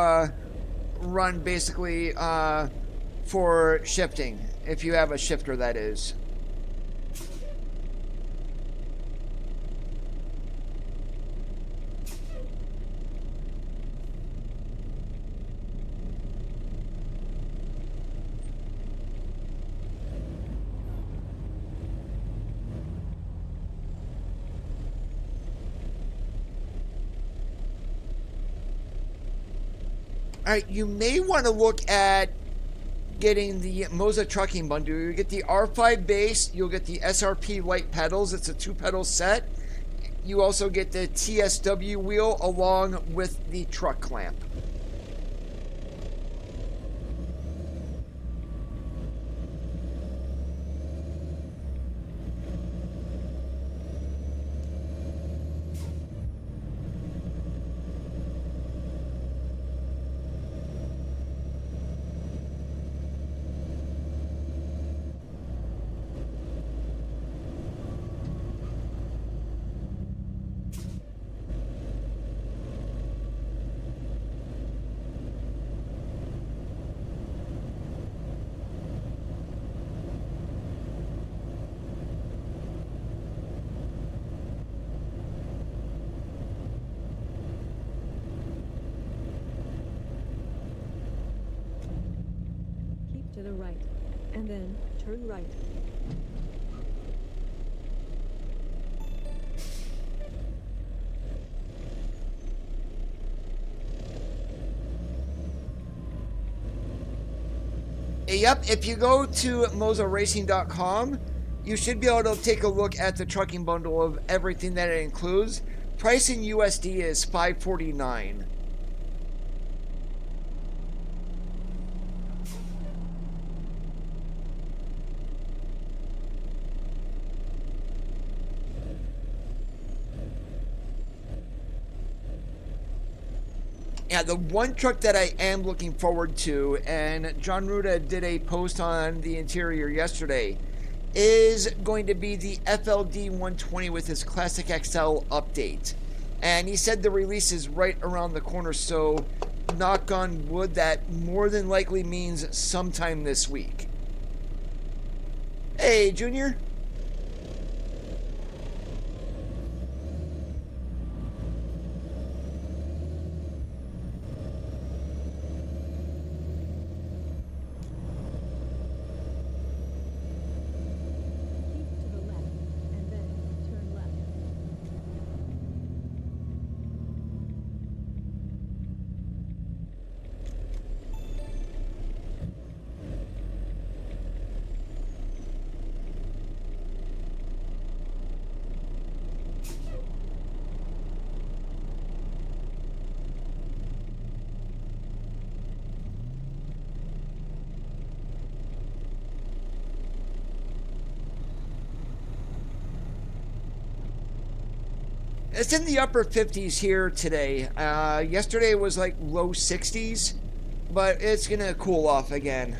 run basically for shifting, if you have a shifter, that is? All right, you may want to look at getting the Moza trucking bundle. You get the R5 base, you'll get the SRP light pedals. It's a 2-pedal set. You also get the TSW wheel along with the truck clamp. To the right, and then turn right. Yep, if you go to MozaRacing.com, you should be able to take a look at the trucking bundle of everything that it includes. Price in USD is $549. Yeah, the one truck that I am looking forward to, and John Ruda did a post on the interior yesterday, is going to be the FLD 120 with his Classic XL update. And he said the release is right around the corner, so knock on wood, that more than likely means sometime this week. Hey, Junior. It's in the upper 50s here today. Yesterday was like low 60s, but it's gonna cool off again.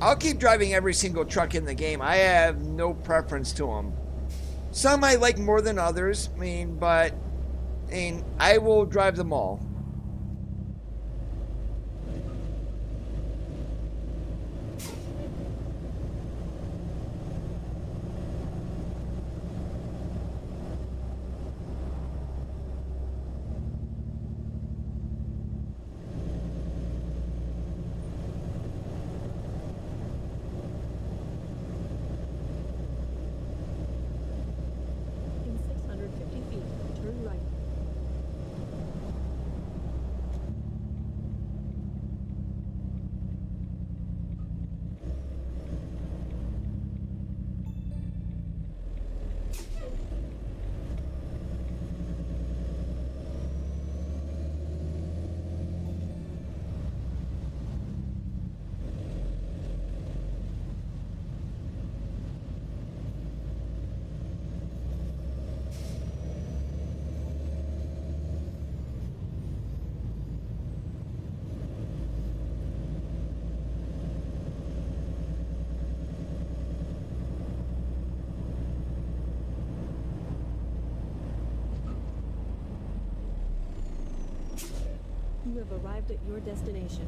I'll keep driving every single truck in the game. I have no preference to them. Some I like more than others, but I will drive them all. You have arrived at your destination.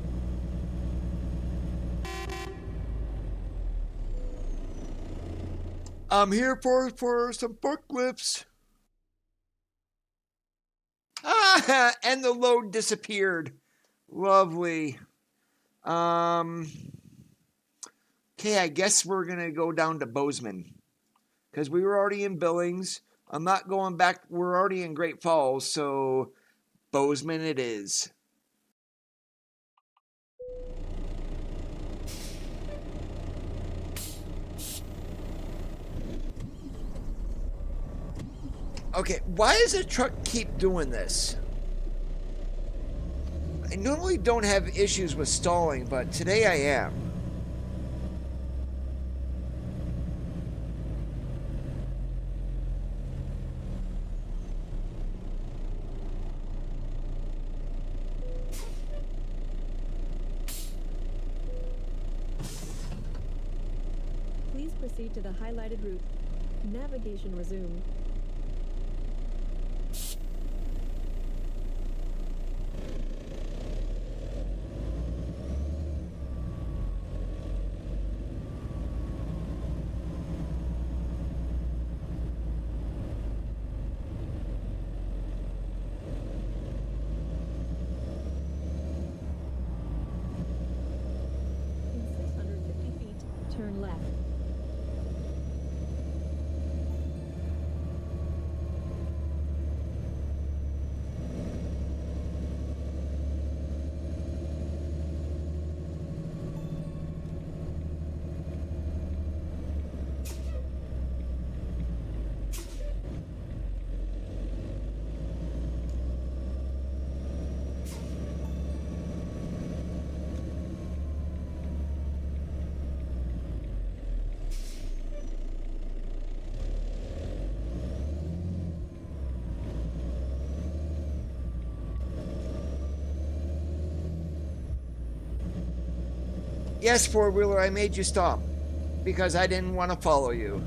I'm here for some forklifts. Ah, and the load disappeared. Lovely. Okay, I guess we're gonna go down to Bozeman because we were already in Billings. I'm not going back. We're already in Great Falls, so Bozeman it is. Okay, why does the truck keep doing this? I normally don't have issues with stalling, but today I am. Please proceed to the highlighted route. Navigation resumed. In 650 feet, turn left. Yes, four-wheeler, I made you stop because I didn't want to follow you.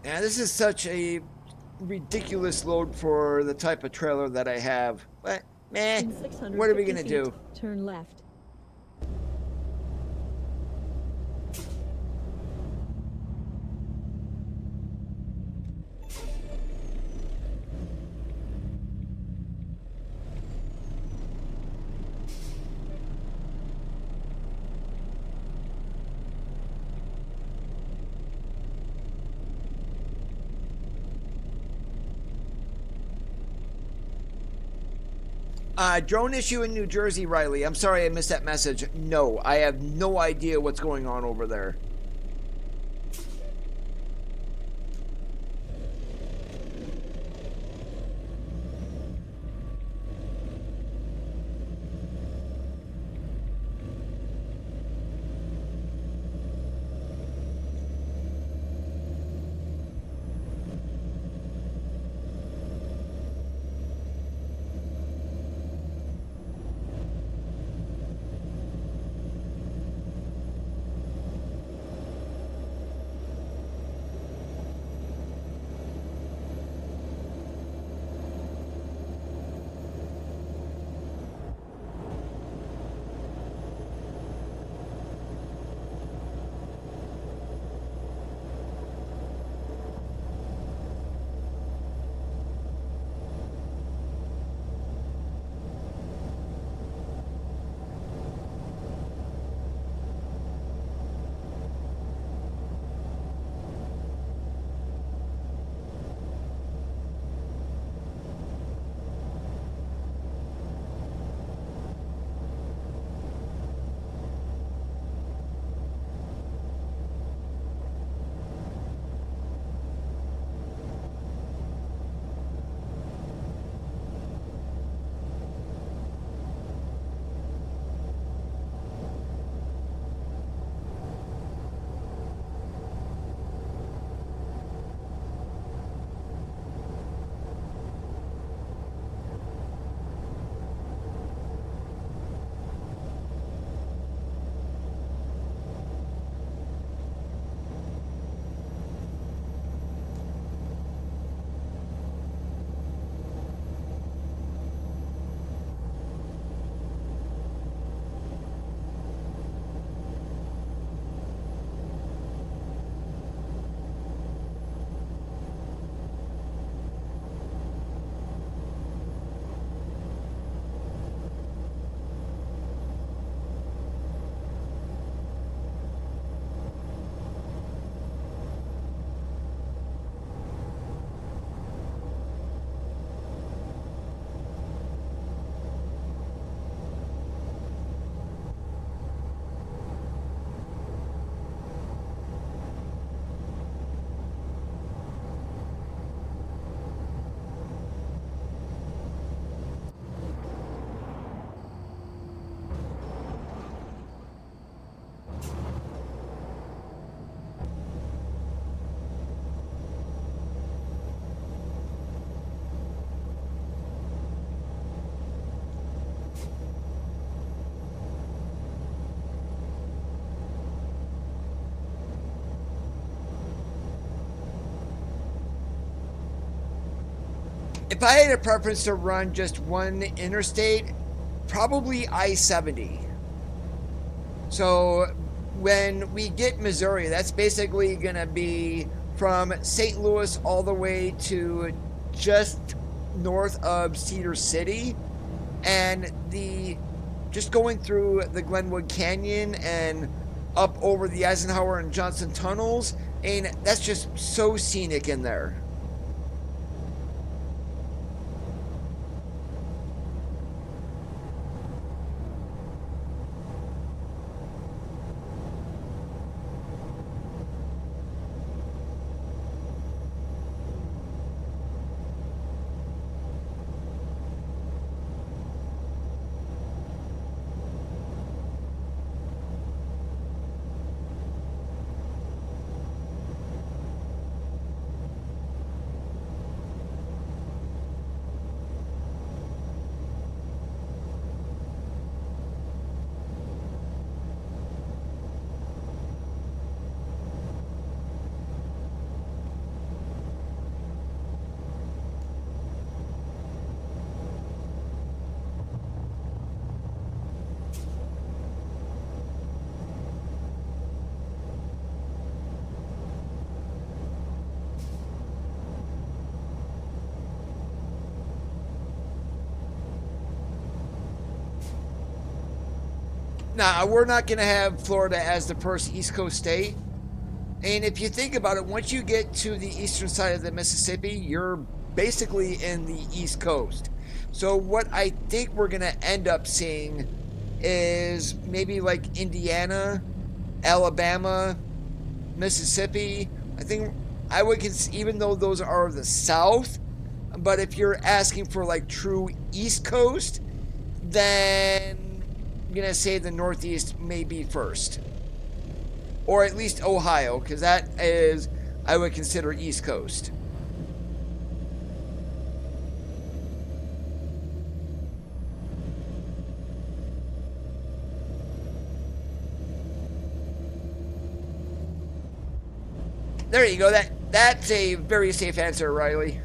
Now, this is such a ridiculous load for the type of trailer that I have. But, meh, In what are we 650 going to feet, do? turn left. Drone issue in New Jersey, Riley. I'm sorry I missed that message. No, I have no idea what's going on over there. If I had a preference to run just one interstate, probably I-70. So when we get Missouri, that's basically going to be from St. Louis all the way to just north of Cedar City, and just going through the Glenwood Canyon and up over the Eisenhower and Johnson tunnels, and that's just so scenic in there. Now, we're not going to have Florida as the first East Coast state. And if you think about it, once you get to the eastern side of the Mississippi, you're basically in the East Coast. So what I think we're going to end up seeing is maybe like Indiana, Alabama, Mississippi. I think I would consider, even though those are the South, but if you're asking for like true East Coast, then I'm going to say the Northeast may be first. Or at least Ohio, because that is, I would consider East Coast. There you go. That's a very safe answer, Riley.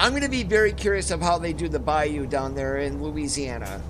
I'm going to be very curious of how they do the bayou down there in Louisiana.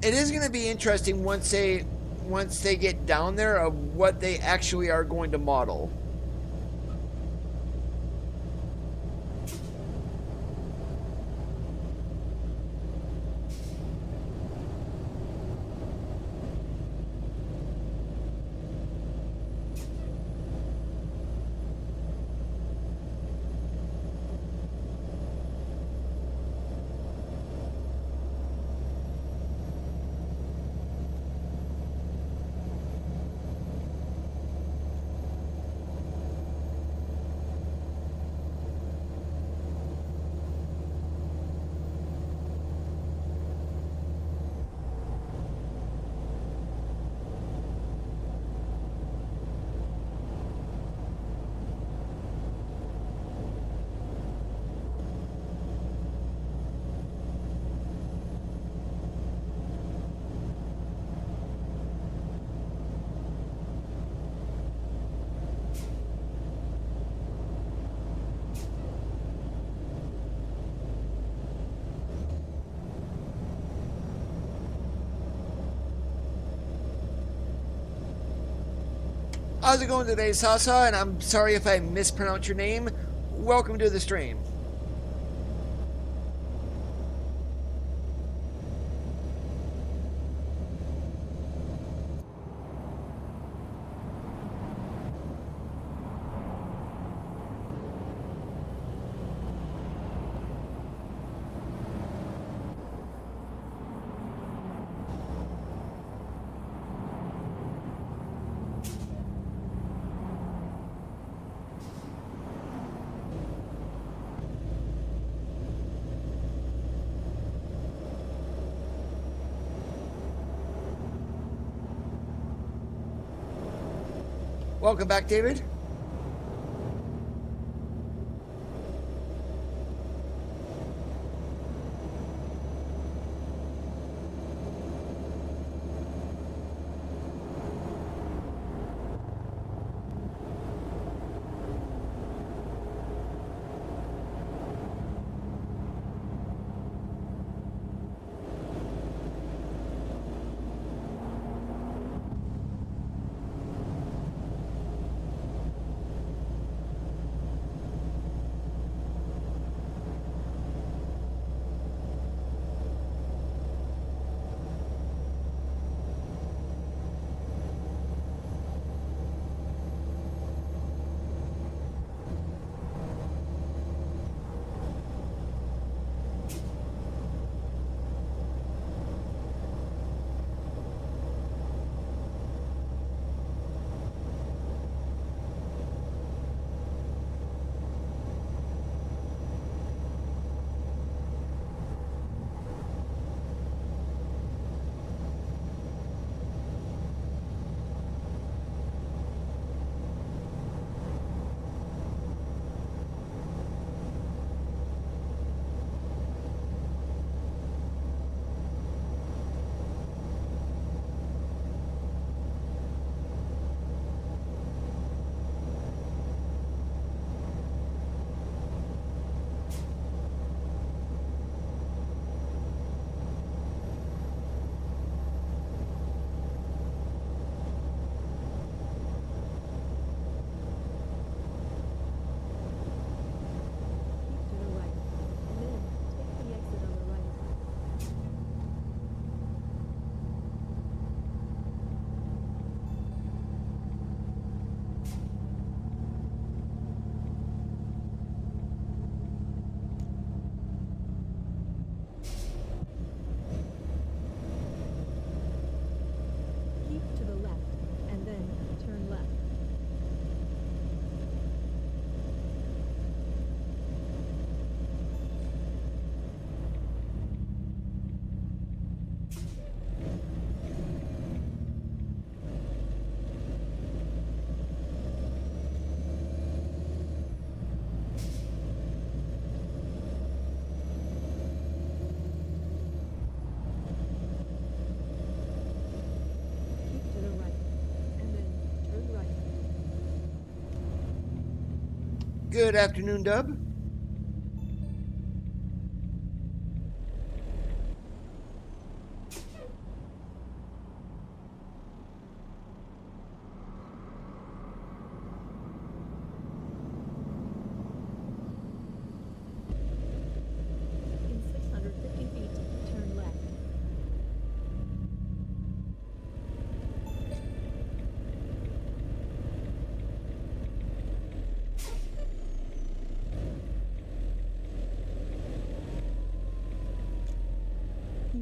It is going to be interesting once they get down there of what they actually are going to model. How's it going today, Sasa? And I'm sorry if I mispronounced your name. Welcome to the stream. Welcome back, David. Good afternoon, Dub.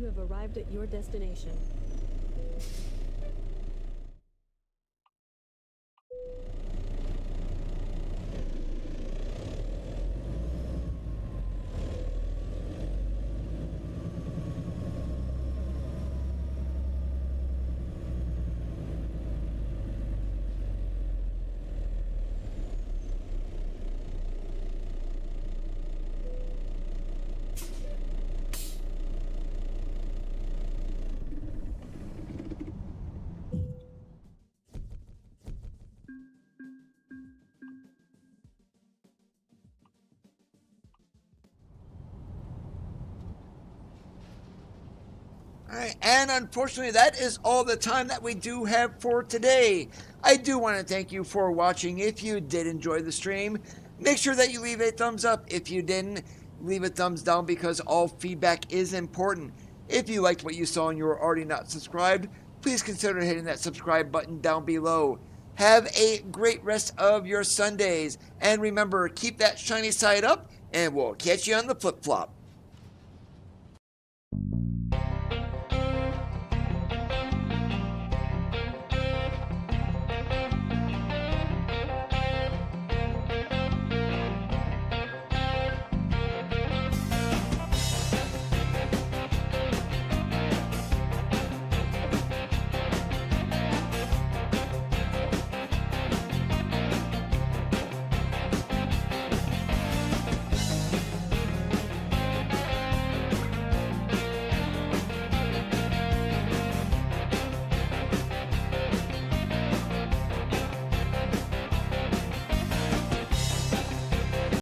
have arrived at your destination. Alright, and unfortunately that is all the time that we do have for today. I do want to thank you for watching. If you did enjoy the stream, make sure that you leave a thumbs up. If you didn't, leave a thumbs down because all feedback is important. If you liked what you saw and you are already not subscribed, please consider hitting that subscribe button down below. Have a great rest of your Sundays, and remember, keep that shiny side up, and we'll catch you on the flip-flop.